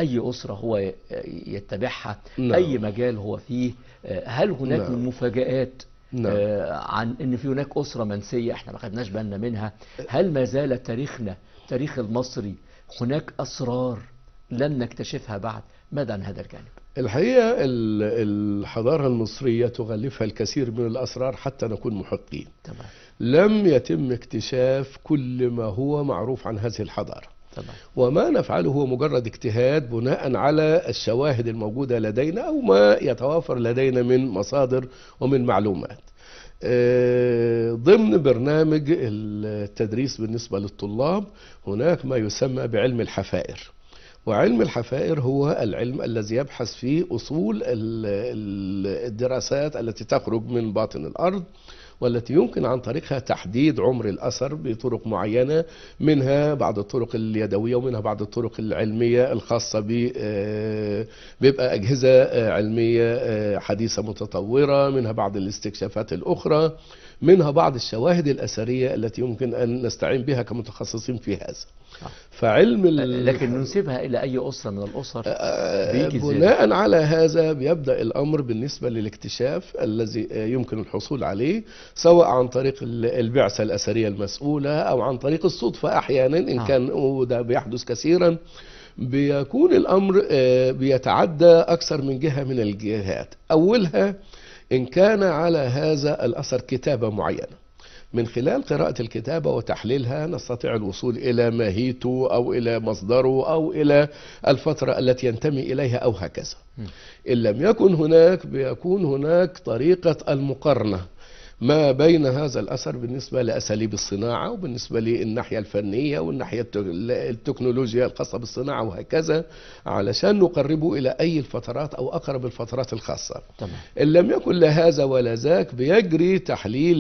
أي أسرة هو يتبعها، أي مجال هو فيه؟ هل هناك من مفاجآت عن أن في هناك أسرة منسية احنا ما خدناش بالنا منها؟ هل ما زال تاريخنا تاريخ المصري هناك أسرار لن نكتشفها بعد؟ ماذا عن هذا الجانب؟ الحقيقة الحضارة المصرية تغلفها الكثير من الأسرار حتى نكون محقين. تمام. لم يتم اكتشاف كل ما هو معروف عن هذه الحضارة. تمام. وما نفعله هو مجرد اجتهاد بناء على الشواهد الموجودة لدينا أو ما يتوافر لدينا من مصادر ومن معلومات. ضمن برنامج التدريس بالنسبة للطلاب هناك ما يسمى بعلم الحفائر. وعلم الحفائر هو العلم الذي يبحث فيه أصول الدراسات التي تخرج من باطن الأرض، والتي يمكن عن طريقها تحديد عمر الأثر بطرق معينة، منها بعض الطرق اليدوية ومنها بعض الطرق العلمية الخاصة بيبقى أجهزة علمية حديثة متطورة، منها بعض الاستكشافات الأخرى، منها بعض الشواهد الأثرية التي يمكن أن نستعين بها كمتخصصين في هذا. فعلم لكن ننسبها إلى أي أسرة من الأسر بيجي بناء على هذا بيبدأ الأمر بالنسبة للاكتشاف الذي يمكن الحصول عليه، سواء عن طريق البعثة الأثرية المسؤولة أو عن طريق الصدفة أحيانا إن كان، وده بيحدث كثيرا. بيكون الأمر بيتعدى أكثر من جهة من الجهات. أولها إن كان على هذا الأثر كتابة معينة، من خلال قراءة الكتابة وتحليلها نستطيع الوصول إلى ماهيته أو إلى مصدره أو إلى الفترة التي ينتمي إليها أو هكذا. إن لم يكن هناك، بيكون هناك طريقة المقارنة ما بين هذا الأثر بالنسبة لأساليب الصناعة وبالنسبة للناحية الفنية والناحية التكنولوجيا الخاصة بالصناعة وهكذا، علشان نقربه إلى أي الفترات أو أقرب الفترات الخاصة. تمام. إن لم يكن لهذا ولا ذاك بيجري تحليل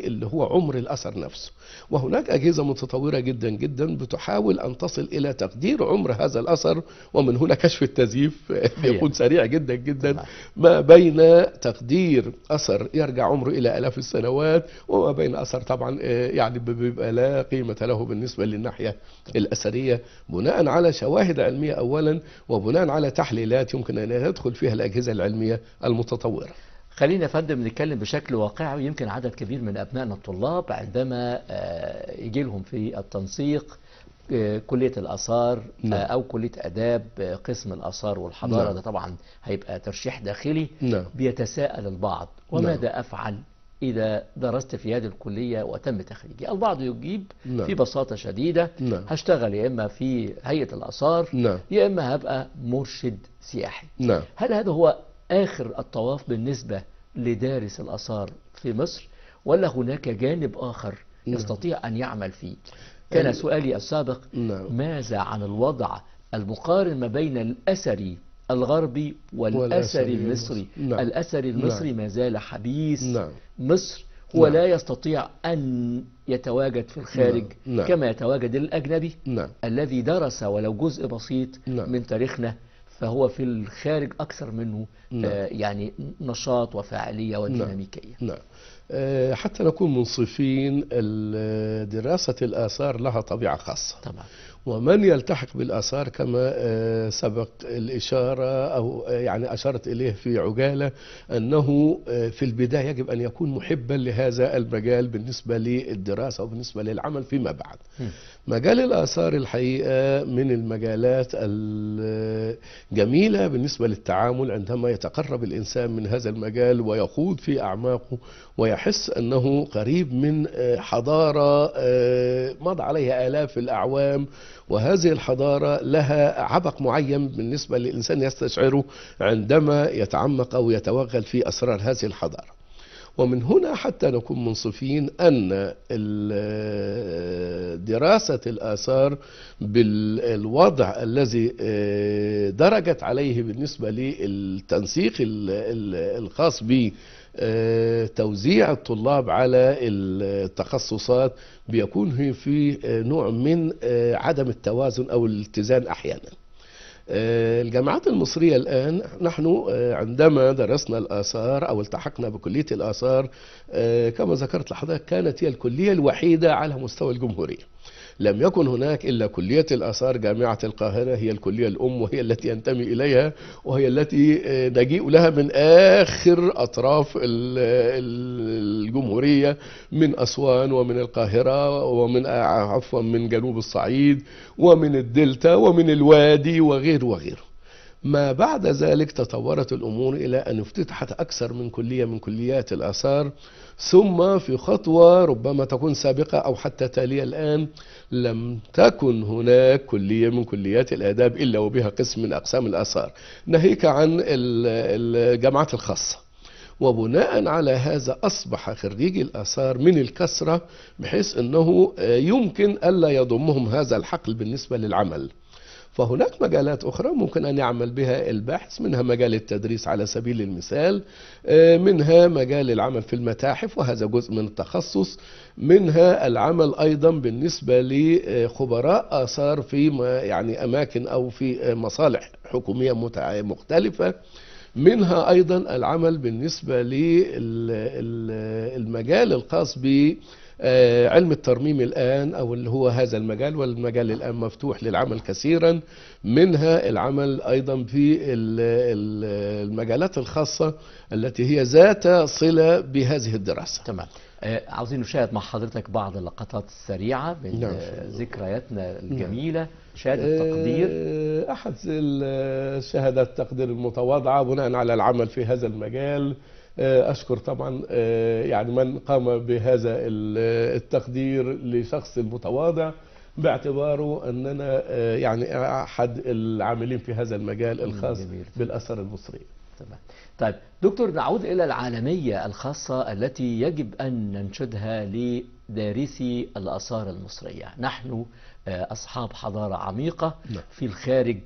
اللي هو عمر الأثر نفسه، وهناك أجهزة متطورة جدا جدا بتحاول أن تصل إلى تقدير عمر هذا الأثر، ومن هنا كشف التزييف بيكون سريع جدا جدا. تمام. ما بين تقدير أثر يرجع عمره إلى آلاف السنوات، وما بين أثر طبعا يعني بيبقى لا قيمة له بالنسبة للناحية الأثرية، بناء على شواهد علمية أولا، وبناء على تحليلات يمكن أن يدخل فيها الأجهزة العلمية المتطورة. خلينا يا فندم نتكلم بشكل واقعي. يمكن عدد كبير من أبنائنا الطلاب عندما يجي لهم في التنسيق كلية الآثار أو كلية آداب قسم الآثار والحضارة، ده طبعا هيبقى ترشيح داخلي، بيتساءل البعض: وماذا أفعل إذا درست في هذه الكلية وتم تخريجي؟ البعض يجيب في بساطة شديدة: هشتغل يا إما في هيئة الآثار يا إما هبقى مرشد سياحي. هل هذا هو آخر الطواف بالنسبة لدارس الآثار في مصر، ولا هناك جانب آخر يستطيع أن يعمل فيه؟ كان سؤالي السابق: ماذا عن الوضع المقارن ما بين الأثري الغربي والأثري المصري؟ الأثري المصري ما زال حبيس مصر، ولا يستطيع أن يتواجد في الخارج كما يتواجد الأجنبي الذي درس ولو جزء بسيط من تاريخنا، فهو في الخارج أكثر منه يعني نشاط وفاعلية وديناميكية. حتى نكون منصفين، دراسة الآثار لها طبيعة خاصة طبعا، ومن يلتحق بالآثار كما سبق الإشارة أو يعني أشرت إليه في عجالة، أنه في البداية يجب أن يكون محبا لهذا المجال بالنسبة للدراسة وبالنسبة للعمل فيما بعد. مجال الآثار الحقيقة من المجالات الجميلة بالنسبة للتعامل، عندما يتقرب الإنسان من هذا المجال ويخوض في أعماقه ويحس أنه قريب من حضارة مضى عليها آلاف الأعوام، وهذه الحضارة لها عبق معين بالنسبة للإنسان يستشعره عندما يتعمق أو يتوغل في أسرار هذه الحضارة. ومن هنا حتى نكون منصفين أن دراسة الآثار بالوضع الذي درجت عليه بالنسبة للتنسيق الخاص بتوزيع الطلاب على التخصصات، بيكون في نوع من عدم التوازن أو الاتزان أحيانا. الجامعات المصرية الآن، نحن عندما درسنا الآثار أو التحقنا بكلية الآثار كما ذكرت لحضرتك، كانت هي الكلية الوحيدة على مستوى الجمهورية. لم يكن هناك إلا كلية الآثار جامعة القاهرة، هي الكلية الأم وهي التي ينتمي إليها وهي التي نجيء لها من آخر أطراف الجمهورية، من أسوان ومن القاهرة ومن من جنوب الصعيد ومن الدلتا ومن الوادي وغيره وغيره. ما بعد ذلك تطورت الأمور إلى أن افتتحت أكثر من كلية من كليات الآثار، ثم في خطوة ربما تكون سابقة أو حتى تالية الآن، لم تكن هناك كلية من كليات الآداب إلا وبها قسم من أقسام الآثار، ناهيك عن الجامعات الخاصة. وبناء على هذا أصبح خريجي الآثار من الكثرة بحيث أنه يمكن ألا يضمهم هذا الحقل بالنسبة للعمل. فهناك مجالات أخرى ممكن أن يعمل بها الباحث، منها مجال التدريس على سبيل المثال، منها مجال العمل في المتاحف وهذا جزء من التخصص، منها العمل أيضا بالنسبة لخبراء آثار في يعني أماكن أو في مصالح حكومية مختلفة، منها أيضا العمل بالنسبة للمجال الخاص ب علم الترميم الآن، أو اللي هو هذا المجال، والمجال الآن مفتوح للعمل كثيرا، منها العمل أيضا في المجالات الخاصة التي هي ذات صلة بهذه الدراسة. تمام. عاوزين نشاهد مع حضرتك بعض اللقطات السريعة من ذكرياتنا الجميلة. شهادة تقدير، أحد شهادات التقدير المتواضعة بناء على العمل في هذا المجال. أشكر طبعا يعني من قام بهذا التقدير لشخص المتواضع، باعتباره أننا يعني أحد العاملين في هذا المجال الخاص بالآثار المصرية. تمام. طيب دكتور، نعود إلى العالمية الخاصة التي يجب أن ننشدها لدارسي الآثار المصرية. نحن أصحاب حضارة عميقة في الخارج،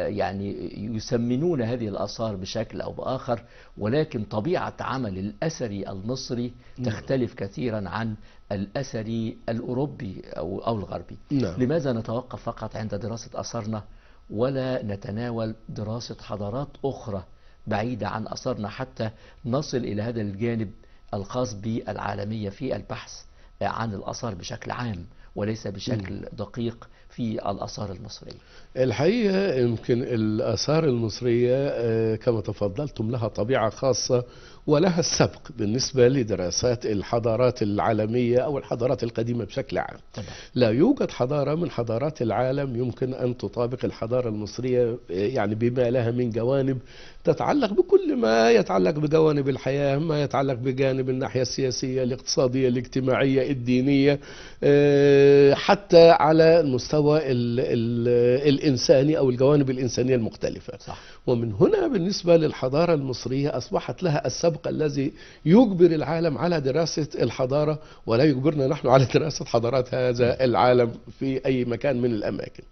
يعني يسمنون هذه الآثار بشكل أو بآخر، ولكن طبيعة عمل الأثري المصري تختلف كثيرا عن الأثري الأوروبي أو الغربي. لماذا نتوقف فقط عند دراسة آثارنا ولا نتناول دراسة حضارات أخرى بعيدة عن آثارنا حتى نصل إلى هذا الجانب الخاص بالعالمية في البحث عن الآثار بشكل عام وليس بشكل دقيق في الآثار المصرية؟ الحقيقة يمكن الآثار المصرية كما تفضلتم لها طبيعة خاصة ولها السبق بالنسبة لدراسات الحضارات العالمية أو الحضارات القديمة بشكل عام. لا يوجد حضارة من حضارات العالم يمكن أن تطابق الحضارة المصرية، يعني بما لها من جوانب تتعلق بكل ما يتعلق بجوانب الحياة، ما يتعلق بجانب الناحية السياسية الاقتصادية الاجتماعية الدينية، حتى على المستوى الإنساني أو الجوانب الإنسانية المختلفة. صح. ومن هنا بالنسبة للحضارة المصرية أصبحت لها السبق الذي يجبر العالم على دراسة الحضارة ولا يجبرنا نحن على دراسة حضارات هذا العالم في أي مكان من الأماكن.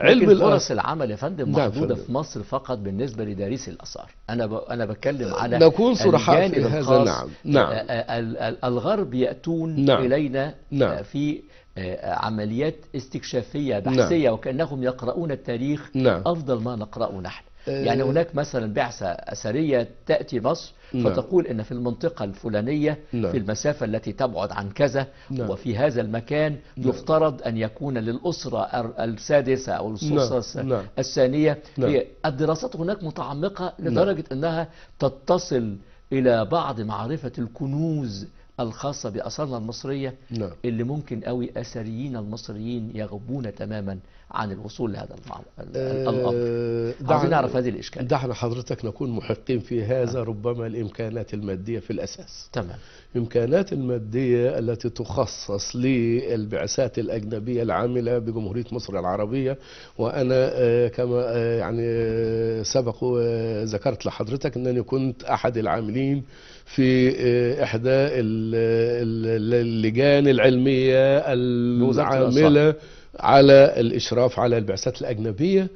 علم فرص العمل يا فندم محدودة في مصر فقط بالنسبة لدارسي الآثار. أنا بتكلم على نكون صرحاء في هذا. نعم. الغرب يأتون إلينا في عمليات استكشافية بحثية وكأنهم يقرؤون التاريخ أفضل ما نقرأه نحن. يعني هناك مثلا بعثة أثرية تأتي مصر فتقول إن في المنطقة الفلانية في المسافة التي تبعد عن كذا وفي هذا المكان يفترض أن يكون للأسرة السادسة أو الأسرة الثانية. الدراسات هناك متعمقة لدرجة أنها تتصل إلى بعض معرفة الكنوز الخاصة بآثارنا المصرية اللي ممكن قوي أثريين المصريين يغبون تماما عن الوصول لهذا الأمر. عايزين نعرف هذه الإشكال. دعنا حضرتك نكون محقين في هذا. ربما الإمكانات المادية في الأساس. تمام. الإمكانات المادية التي تخصص للبعثات الأجنبية العاملة بجمهورية مصر العربية، وأنا كما يعني سبق وذكرت لحضرتك أنني كنت أحد العاملين في إحدى اللجان العلمية العاملة على الإشراف على البعثات الأجنبية،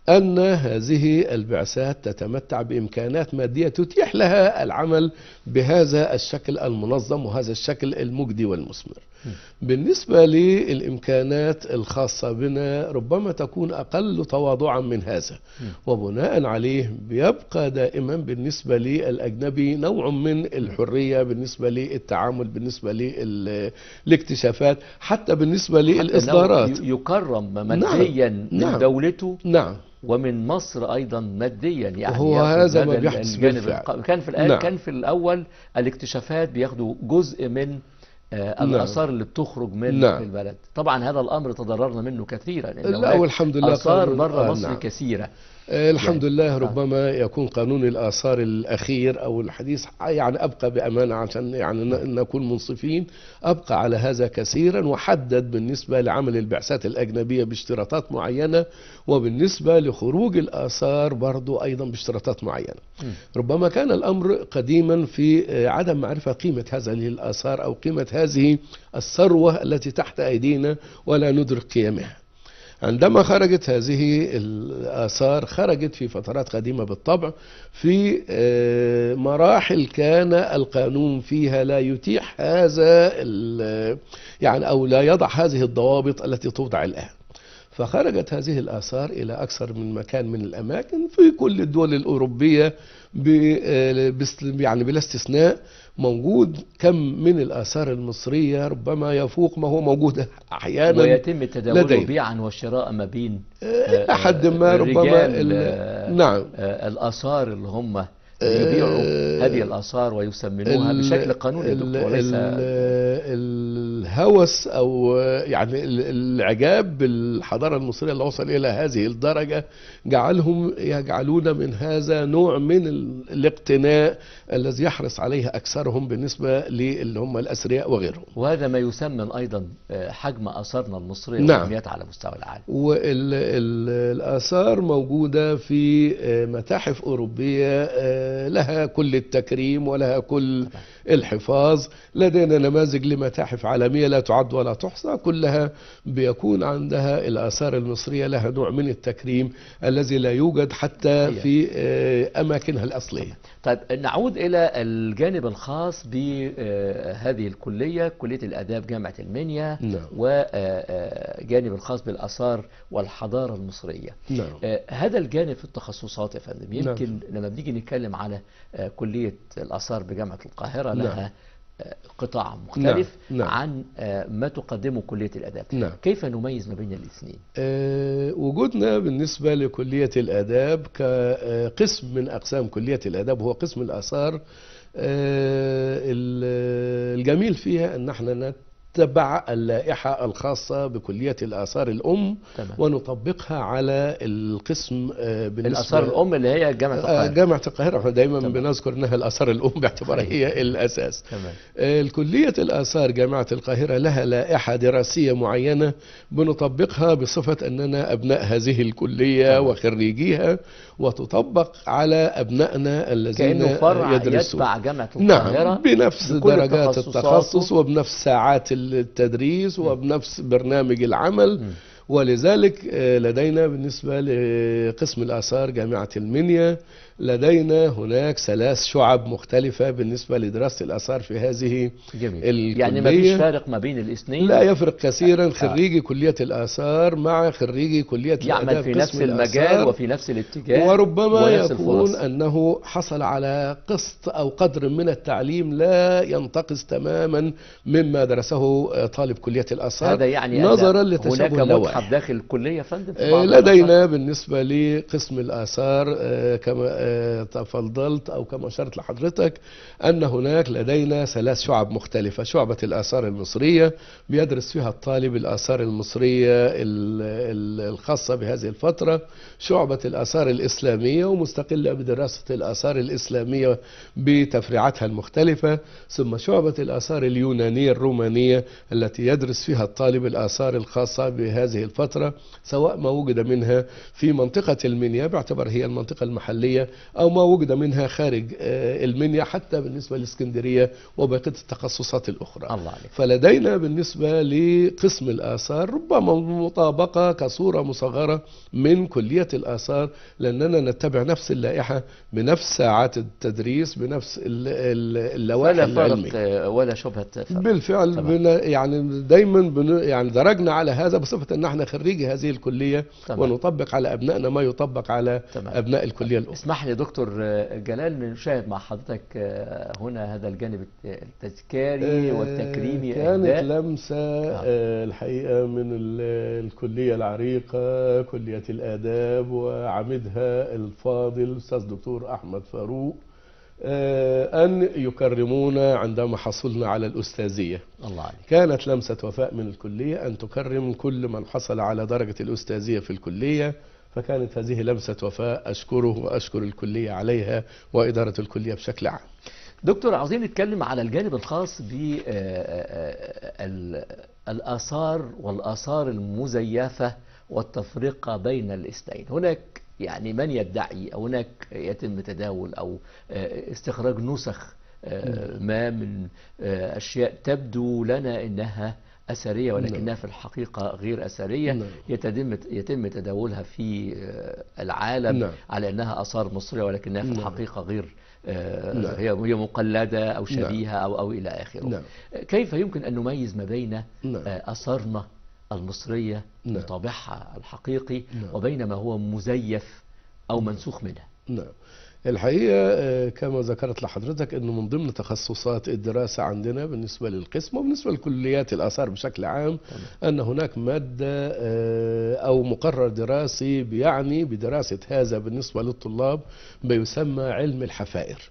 أن هذه البعثات تتمتع بإمكانات مادية تتيح لها العمل بهذا الشكل المنظم وهذا الشكل المجدي والمثمر. بالنسبة للإمكانات الخاصة بنا ربما تكون أقل تواضعا من هذا، وبناء عليه بيبقى دائما بالنسبة للأجنبي نوع من الحرية بالنسبة للتعامل، بالنسبة للاكتشافات، حتى بالنسبة للإصدارات. يكرم ماديا من دولته ومن مصر أيضا ماديا. يعني هو هذا ما بيحدث بالفعل. كان في الأول الاكتشافات بياخدوا جزء من الآثار اللي بتخرج من في البلد. طبعا هذا الأمر تضررنا منه كثيرا، لا والحمد لله آثار بره مصر كثيرة. الحمد لله. ربما يكون قانون الآثار الأخير أو الحديث يعني أبقى بأمانة عشان يعني نكون منصفين، أبقى على هذا كثيرا، وحدد بالنسبة لعمل البعثات الأجنبية باشتراطات معينة، وبالنسبة لخروج الآثار برضو أيضا باشتراطات معينة. ربما كان الأمر قديما في عدم معرفة قيمة هذه الآثار أو قيمة هذه الثروة التي تحت أيدينا ولا ندرك قيمها. عندما خرجت هذه الآثار خرجت في فترات قديمة بالطبع، في مراحل كان القانون فيها لا يتيح هذا يعني أو لا يضع هذه الضوابط التي توضع الآن. فخرجت هذه الآثار إلى أكثر من مكان من الأماكن في كل الدول الأوروبية يعني بلا استثناء. موجود كم من الآثار المصرية ربما يفوق ما هو موجود أحيانا، ويتم تداوله بيعا وشراء ما بين أحد ما ربما نعم الآثار اللي هم يبيعوا هذه الآثار ويسمنوها بشكل قانوني. وليس الهوس أو يعني الإعجاب بالحضارة المصرية اللي وصل إلى هذه الدرجة جعلهم يجعلون من هذا نوع من الاقتناء الذي يحرص عليه أكثرهم بالنسبة اللي هم الأثرياء وغيرهم. وهذا ما يسمن أيضا حجم آثارنا المصرية وأهميتها على مستوى العالم. والآثار موجودة في متاحف أوروبية لها كل التكريم ولها كل الحفاظ. لدينا نماذج لمتاحف عالمية لا تعد ولا تحصى، كلها بيكون عندها الآثار المصرية لها نوع من التكريم الذي لا يوجد حتى في أماكنها الأصلية. طيب نعود إلى الجانب الخاص بهذه الكلية، كلية الآداب جامعة المنيا. نعم. وجانب الخاص بالآثار والحضارة المصرية. نعم. هذا الجانب في التخصصات يا فندم يمكن نعم. لما بنيجي نتكلم على كلية الآثار بجامعة القاهرة لها نعم. قطاع مختلف نعم. عن ما تقدمه كلية الآداب. نعم. كيف نميز ما بين الاثنين؟ وجودنا بالنسبة لكلية الآداب كقسم من أقسام كلية الآداب هو قسم الآثار. الجميل فيها أن احنا نتبع اللائحة الخاصة بكلية الآثار الأم. تمام. ونطبقها على القسم بالنسبة الآثار الأم اللي هي جامعة القاهرة. جامعة القاهرة احنا دايما تمام. بنذكر انها الآثار الأم باعتبارها هي الأساس. تمام. الكلية الآثار جامعة القاهرة لها لائحة دراسية معينة بنطبقها بصفة أننا أبناء هذه الكلية. تمام. وخريجيها، وتطبق على أبنائنا الذين كأنه فرع يدرسون. يتبع جامعة القاهرة. نعم، بنفس درجات التخصص وبنفس ساعات التدريس وبنفس برنامج العمل. ولذلك لدينا بالنسبة لقسم الآثار جامعة المنيا لدينا هناك 3 شعب مختلفة بالنسبة لدراسة الآثار في هذه جميل. الكلية. يعني ما فيش فارق ما بين الاثنين؟ لا يفرق كثيرا. خريجي كلية الآثار مع خريجي كلية الآداب يعمل في نفس المجال وفي نفس الاتجاه، وربما يكون أنه حصل على قسط أو قدر من التعليم لا ينتقص تماما مما درسه طالب كلية الآثار. هذا يعني نظرا لتشابه هناك متحف داخل الكلية يا فندم؟ لدينا بالنسبة لقسم الآثار كما تفضلت أو كما أشرت لحضرتك أن هناك لدينا 3 شعب مختلفة. شعبة الآثار المصرية بيدرس فيها الطالب الآثار المصرية الخاصة بهذه الفترة. شعبة الآثار الإسلامية ومستقلة بدراسة الآثار الإسلامية بتفريعاتها المختلفة. ثم شعبة الآثار اليونانية الرومانية التي يدرس فيها الطالب الآثار الخاصة بهذه الفترة، سواء ما وجد منها في منطقة المنيا باعتبار هي المنطقة المحلية أو ما وجد منها خارج المنيا حتى بالنسبة لإسكندرية وبقية التخصصات الأخرى. الله عليك. فلدينا بالنسبة لقسم الآثار ربما مطابقة كصورة مصغرة من كلية الآثار، لأننا نتبع نفس اللائحة بنفس ساعات التدريس بنفس اللوائح العلمية ولا شبهة فرق. بالفعل يعني دايما يعني درجنا على هذا بصفة أن احنا خريجي هذه الكلية. تمام. ونطبق على أبنائنا ما يطبق على تمام. أبناء الكلية الأخرى. اسمح لي دكتور جلال نشاهد مع حضرتك هنا هذا الجانب التذكاري والتكريمي. كانت لمسة الحقيقة من الكلية العريقة كلية الآداب وعميدها الفاضل الأستاذ دكتور أحمد فاروق أن يكرمونا عندما حصلنا على الأستاذية. الله عليك. كانت لمسة وفاء من الكلية أن تكرم كل من حصل على درجة الأستاذية في الكلية فكانت هذه لمسة وفاء أشكره وأشكر الكلية عليها وإدارة الكلية بشكل عام. دكتور، عاوزين نتكلم على الجانب الخاص بالآثار والآثار المزيفة والتفرقة بين الاثنين. هناك يعني من يدعي أو هناك يتم تداول أو استخراج نسخ ما من أشياء تبدو لنا أنها أثرية ولكنها في الحقيقة غير أثرية، يتم تداولها في العالم على أنها آثار مصرية ولكنها في الحقيقة غير، هي مقلدة أو شبيهة أو إلى آخره. كيف يمكن أن نميز ما بين آثارنا المصرية بطابعها الحقيقي وبين ما هو مزيف أو منسوخ منها؟ الحقيقة كما ذكرت لحضرتك أنه من ضمن تخصصات الدراسة عندنا بالنسبة للقسم وبالنسبة لكليات الآثار بشكل عام أن هناك مادة أو مقرر دراسي بيعني بدراسة هذا بالنسبة للطلاب بيسمى علم الحفائر.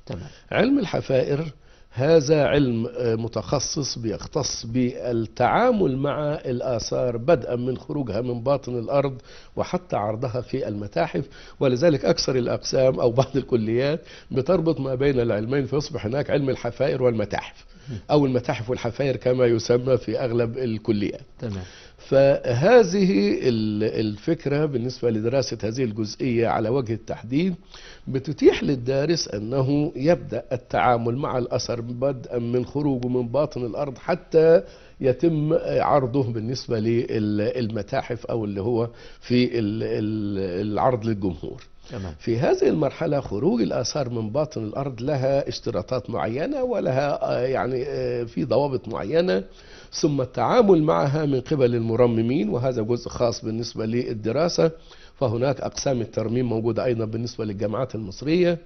علم الحفائر هذا علم متخصص بيختص بالتعامل مع الآثار بدءا من خروجها من باطن الأرض وحتى عرضها في المتاحف، ولذلك أكثر الأقسام أو بعض الكليات بتربط ما بين العلمين، فيصبح هناك علم الحفائر والمتاحف أو المتاحف والحفائر كما يسمى في أغلب الكليات. فهذه الفكرة بالنسبة لدراسة هذه الجزئية على وجه التحديد بتتيح للدارس أنه يبدأ التعامل مع الأثر بدءا من خروجه من باطن الأرض حتى يتم عرضه بالنسبة للمتاحف أو اللي هو في العرض للجمهور. في هذه المرحلة خروج الآثار من باطن الأرض لها اشتراطات معينة ولها يعني في ضوابط معينة، ثم التعامل معها من قبل المرممين، وهذا جزء خاص بالنسبة للدراسة. فهناك أقسام الترميم موجودة أيضا بالنسبة للجامعات المصرية،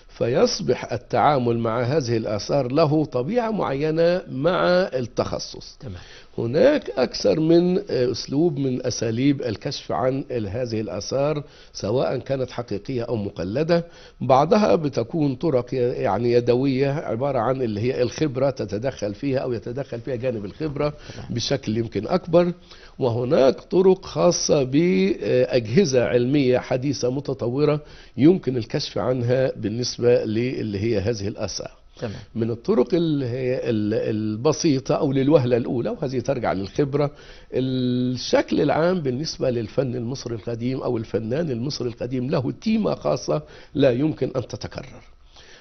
فيصبح التعامل مع هذه الآثار له طبيعة معينة مع التخصص. هناك أكثر من أسلوب من أساليب الكشف عن هذه الآثار سواء كانت حقيقية أو مقلدة. بعضها بتكون طرق يعني يدوية عبارة عن اللي هي الخبرة تتدخل فيها أو يتدخل فيها جانب الخبرة بشكل يمكن أكبر، وهناك طرق خاصة بأجهزة علمية حديثة متطورة يمكن الكشف عنها بالنسبة اللي هي هذه الآثار. من الطرق اللي هي البسيطة أو للوهلة الأولى، وهذه ترجع للخبرة، الشكل العام بالنسبة للفن المصري القديم أو الفنان المصري القديم له تيمة خاصة لا يمكن أن تتكرر.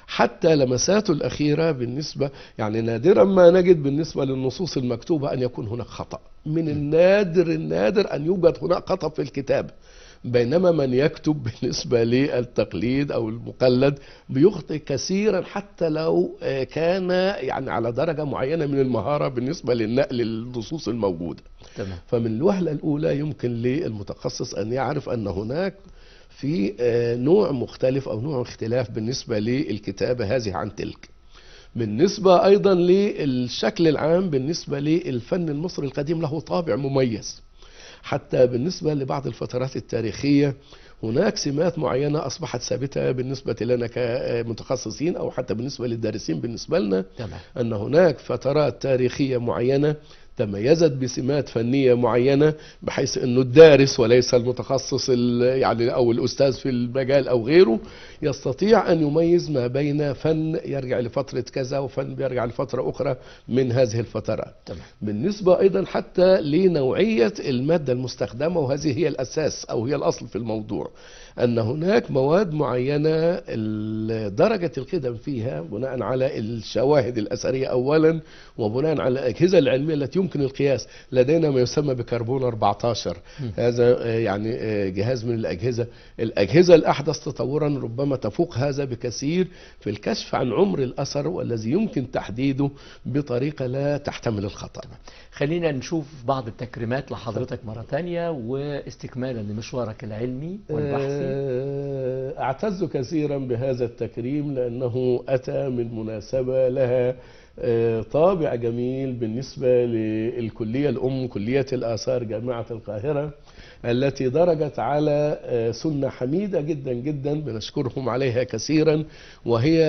حتى لمساته الأخيرة بالنسبة يعني نادرا ما نجد بالنسبة للنصوص المكتوبة أن يكون هناك خطأ، من النادر أن يوجد هناك خطأ في الكتاب، بينما من يكتب بالنسبة للتقليد أو المقلد بيخطئ كثيرا حتى لو كان يعني على درجة معينة من المهارة بالنسبة للنقل النصوص الموجودة. فمن الوهلة الأولى يمكن للمتخصص أن يعرف أن هناك في نوع مختلف أو نوع اختلاف بالنسبة للكتابة هذه عن تلك. بالنسبة أيضا للشكل العام بالنسبة للفن المصري القديم له طابع مميز، حتى بالنسبة لبعض الفترات التاريخية هناك سمات معينة أصبحت ثابتة بالنسبة لنا كمتخصصين أو حتى بالنسبة للدارسين بالنسبة لنا. أن هناك فترات تاريخية معينة تميزت بسمات فنية معينة، بحيث أنه الدارس وليس المتخصص يعني أو الأستاذ في المجال أو غيره يستطيع أن يميز ما بين فن يرجع لفترة كذا وفن يرجع لفترة أخرى من هذه الفترات. بالنسبة أيضا حتى لنوعية المادة المستخدمة، وهذه هي الأساس أو هي الأصل في الموضوع، أن هناك مواد معينة درجة القدم فيها بناء على الشواهد الأثرية أولا، وبناء على الأجهزة العلمية التي يمكن القياس. لدينا ما يسمى بكربون 14، هذا يعني جهاز من الأجهزة الأحدث تطورا ربما تفوق هذا بكثير في الكشف عن عمر الأثر والذي يمكن تحديده بطريقة لا تحتمل الخطأ. خلينا نشوف بعض التكريمات لحضرتك مرة تانية واستكمالا لمشوارك العلمي والبحثي. أعتز كثيرا بهذا التكريم لأنه أتى من مناسبة لها طابع جميل بالنسبة للكلية الأم كلية الآثار جامعة القاهرة، التي درجت على سنة حميدة جدا جدا بنشكرهم عليها كثيرا، وهي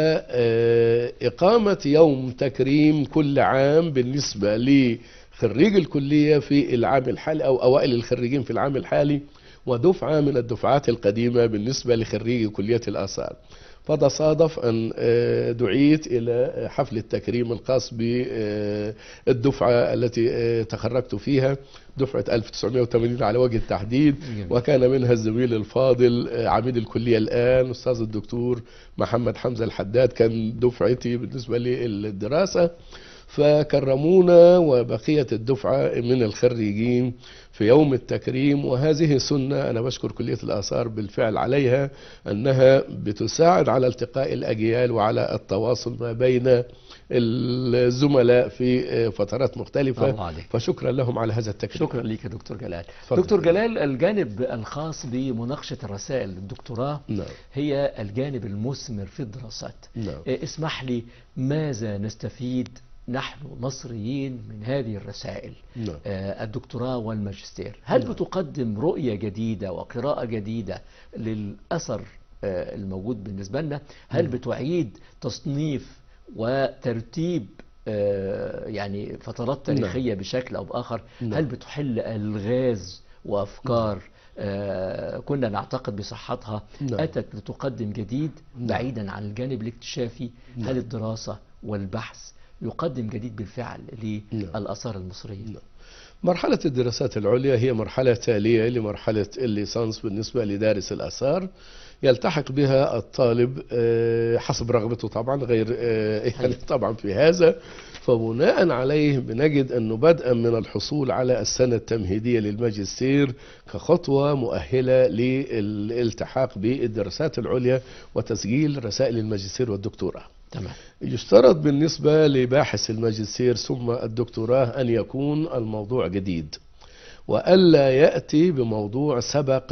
إقامة يوم تكريم كل عام بالنسبة لخريج الكلية في العام الحالي أو أوائل الخريجين في العام الحالي، ودفعة من الدفعات القديمة بالنسبة لخريجي كلية الآثار. فتصادف أن دعيت إلى حفل التكريم الخاص بالدفعة التي تخرجت فيها، دفعة 1980 على وجه التحديد. وكان منها الزميل الفاضل عميد الكلية الآن أستاذ الدكتور محمد حمزة الحداد، كان دفعتي بالنسبة للدراسة. فكرمونا وبقية الدفعة من الخريجين في يوم التكريم، وهذه سنة أنا بشكر كلية الآثار بالفعل عليها، أنها بتساعد على التقاء الأجيال وعلى التواصل ما بين الزملاء في فترات مختلفة. فشكرا لهم على هذا التكريم. شكرا لك يا دكتور جلال. دكتور جلال، الجانب الخاص بمناقشة الرسائل الدكتوراه هي الجانب المثمر في الدراسات. اسمح لي، ماذا نستفيد نحن مصريين من هذه الرسائل الدكتوراه والماجستير؟ هل بتقدم رؤية جديدة وقراءة جديدة للأثر الموجود بالنسبة لنا؟ هل بتعيد تصنيف وترتيب يعني فترات تاريخية بشكل أو بآخر؟ هل بتحل ألغاز وأفكار كنا نعتقد بصحتها أتت لتقدم جديد بعيدا عن الجانب الاكتشافي؟ هل الدراسة والبحث يقدم جديد بالفعل للآثار المصرية؟ مرحلة الدراسات العليا هي مرحلة تالية لمرحلة الليسانس بالنسبة لدارس الآثار، يلتحق بها الطالب حسب رغبته طبعا، غير يعني طبعا في هذا. فبناء عليه بنجد أنه بدءا من الحصول على السنة التمهيدية للماجستير كخطوة مؤهلة للالتحاق بالدراسات العليا وتسجيل رسائل الماجستير والدكتوراه. تمام. يشترط بالنسبة لباحث الماجستير ثم الدكتوراه أن يكون الموضوع جديد، وألا يأتي بموضوع سبق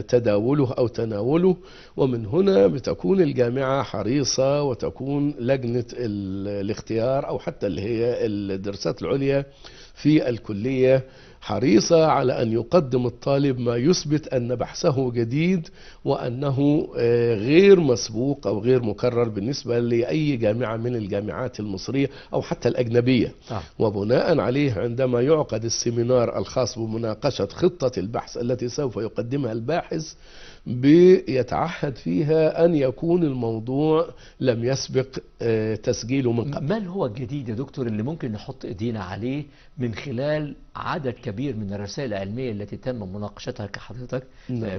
تداوله أو تناوله. ومن هنا بتكون الجامعة حريصة وتكون لجنة الاختيار أو حتى اللي هي الدراسات العليا في الكلية حريصة على أن يقدم الطالب ما يثبت أن بحثه جديد وأنه غير مسبوق أو غير مكرر بالنسبة لأي جامعة من الجامعات المصرية أو حتى الأجنبية. وبناء عليه عندما يعقد السيمينار الخاص بمناقشة خطة البحث التي سوف يقدمها الباحث، بيتعهد فيها أن يكون الموضوع لم يسبق تسجيله من قبل. ما هو الجديد يا دكتور اللي ممكن نحط إيدينا عليه من خلال عدد كبير من الرسائل العلمية التي تم مناقشتها كحضرتك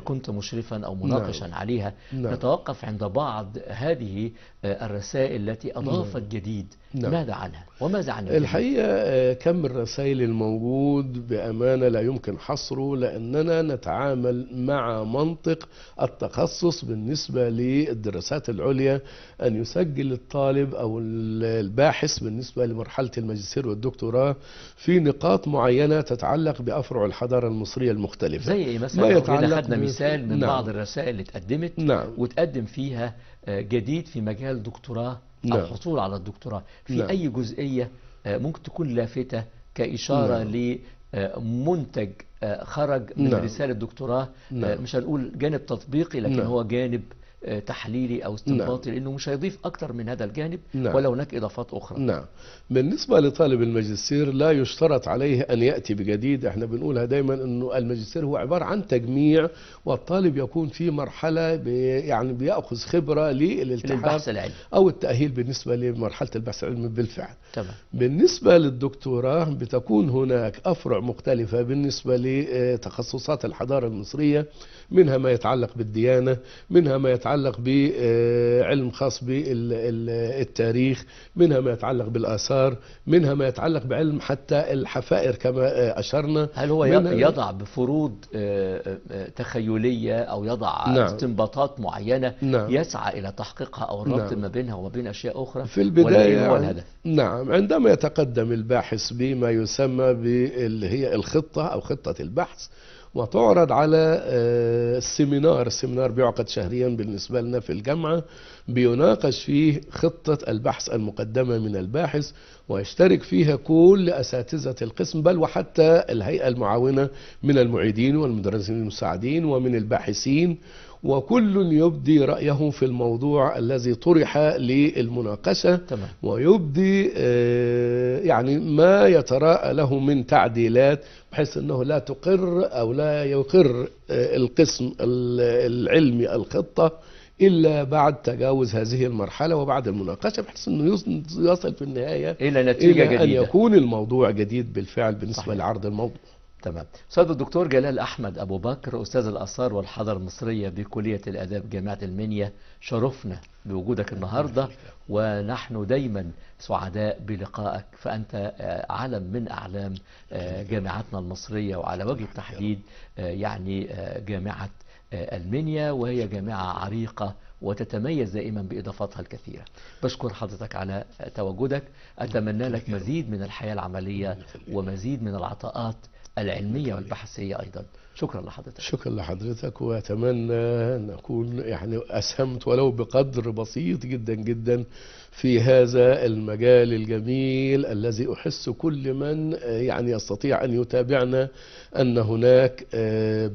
كنت مشرفا أو مناقشا عليها؟ نتوقف عند بعض هذه الرسائل التي أضافت جديد. ماذا عنها وماذا عن الجديد؟ الحقيقة كم الرسائل الموجود بأمانة لا يمكن حصره، لأننا نتعامل مع منطق التخصص بالنسبة للدراسات العليا، أن يسجل الطالب أو الباحث بالنسبة لمرحلة الماجستير والدكتوراه في نقاط معينة تتعلق بأفرع الحضارة المصرية المختلفة. زي إيه مثلا؟ لو خدنا مثال من بعض الرسائل اللي اتقدمت وتقدم فيها جديد في مجال دكتوراه أو حصول على الدكتوراه في أي جزئية ممكن تكون لافتة كإشارة لمنتج خرج من رسالة دكتوراه، مش هنقول جانب تطبيقي لكن هو جانب تحليلي أو استنباطي، لأنه مش هيضيف أكتر من هذا الجانب ولا هناك إضافات أخرى. بالنسبة لطالب الماجستير لا يشترط عليه أن يأتي بجديد. احنا بنقولها دايما أنه الماجستير هو عبارة عن تجميع، والطالب يكون في مرحلة يعني بيأخذ خبرة للالتحاق العلمي أو التأهيل بالنسبة لمرحلة البحث العلمي بالفعل. تمام. بالنسبة للدكتوراه بتكون هناك أفرع مختلفة بالنسبة لتخصصات الحضارة المصرية، منها ما يتعلق بالديانة، منها ما يتعلق بعلم خاص بالتاريخ، منها ما يتعلق بالآثار، منها ما يتعلق بعلم حتى الحفائر كما أشرنا. هل هو يضع بفروض تخيلية أو يضع استنباطات معينة يسعى إلى تحقيقها أو الربط ما بينها وما بين أشياء أخرى في البداية؟ هو الهدف. عندما يتقدم الباحث بما يسمى باللي هي الخطة أو خطة البحث وتعرض على السيمينار بيعقد شهريا بالنسبة لنا في الجامعة، بيناقش فيه خطة البحث المقدمة من الباحث، ويشترك فيها كل أساتذة القسم بل وحتى الهيئة المعاونة من المعيدين والمدرسين المساعدين ومن الباحثين. وكل يبدي رأيه في الموضوع الذي طرح للمناقشة، تمام. ويبدي يعني ما يتراءى له من تعديلات، بحيث أنه لا تقر أو لا يقر القسم العلمي الخطة إلا بعد تجاوز هذه المرحلة وبعد المناقشة، بحيث أنه يصل في النهاية إلى نتيجة إلى جديدة. أن يكون الموضوع جديد بالفعل بالنسبة صحيح. لعرض الموضوع. تمام. أستاذ الدكتور جلال أحمد أبو بكر، أستاذ الآثار والحضارة المصرية بكلية الآداب جامعة المنيا، شرفنا بوجودك النهاردة، ونحن دايما سعداء بلقائك، فأنت علم من أعلام جامعتنا المصرية، وعلى وجه التحديد يعني جامعة المنيا، وهي جامعة عريقة وتتميز دائما بإضافاتها الكثيرة. بشكر حضرتك على تواجدك، أتمنى لك مزيد من الحياة العملية ومزيد من العطاءات العلمية والبحثية أيضا. شكرا لحضرتك. شكرا لحضرتك، وأتمنى أن أكون يعني أسهمت ولو بقدر بسيط جدا جدا في هذا المجال الجميل الذي أحس كل من يعني يستطيع أن يتابعنا أن هناك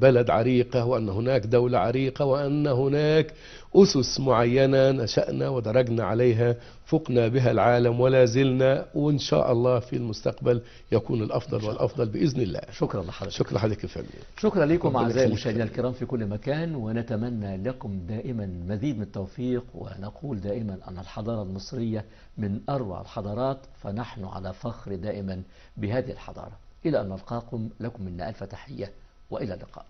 بلد عريقة، وأن هناك دولة عريقة، وأن هناك أسس معينة نشأنا ودرجنا عليها، فقنا بها العالم ولا زلنا، وإن شاء الله في المستقبل يكون الأفضل والأفضل بإذن الله. شكرا لحضرتك. شكرا لحضرتك يا فندم. شكرا لكم ربنا أعزائي يخليك. المشاهدين الكرام في كل مكان، ونتمنى لكم دائما مزيد من التوفيق، ونقول دائما أن الحضارة المصرية من أروع الحضارات، فنحن على فخر دائما بهذه الحضارة. إلى أن نلقاكم، لكم منا ألف تحية، وإلى اللقاء.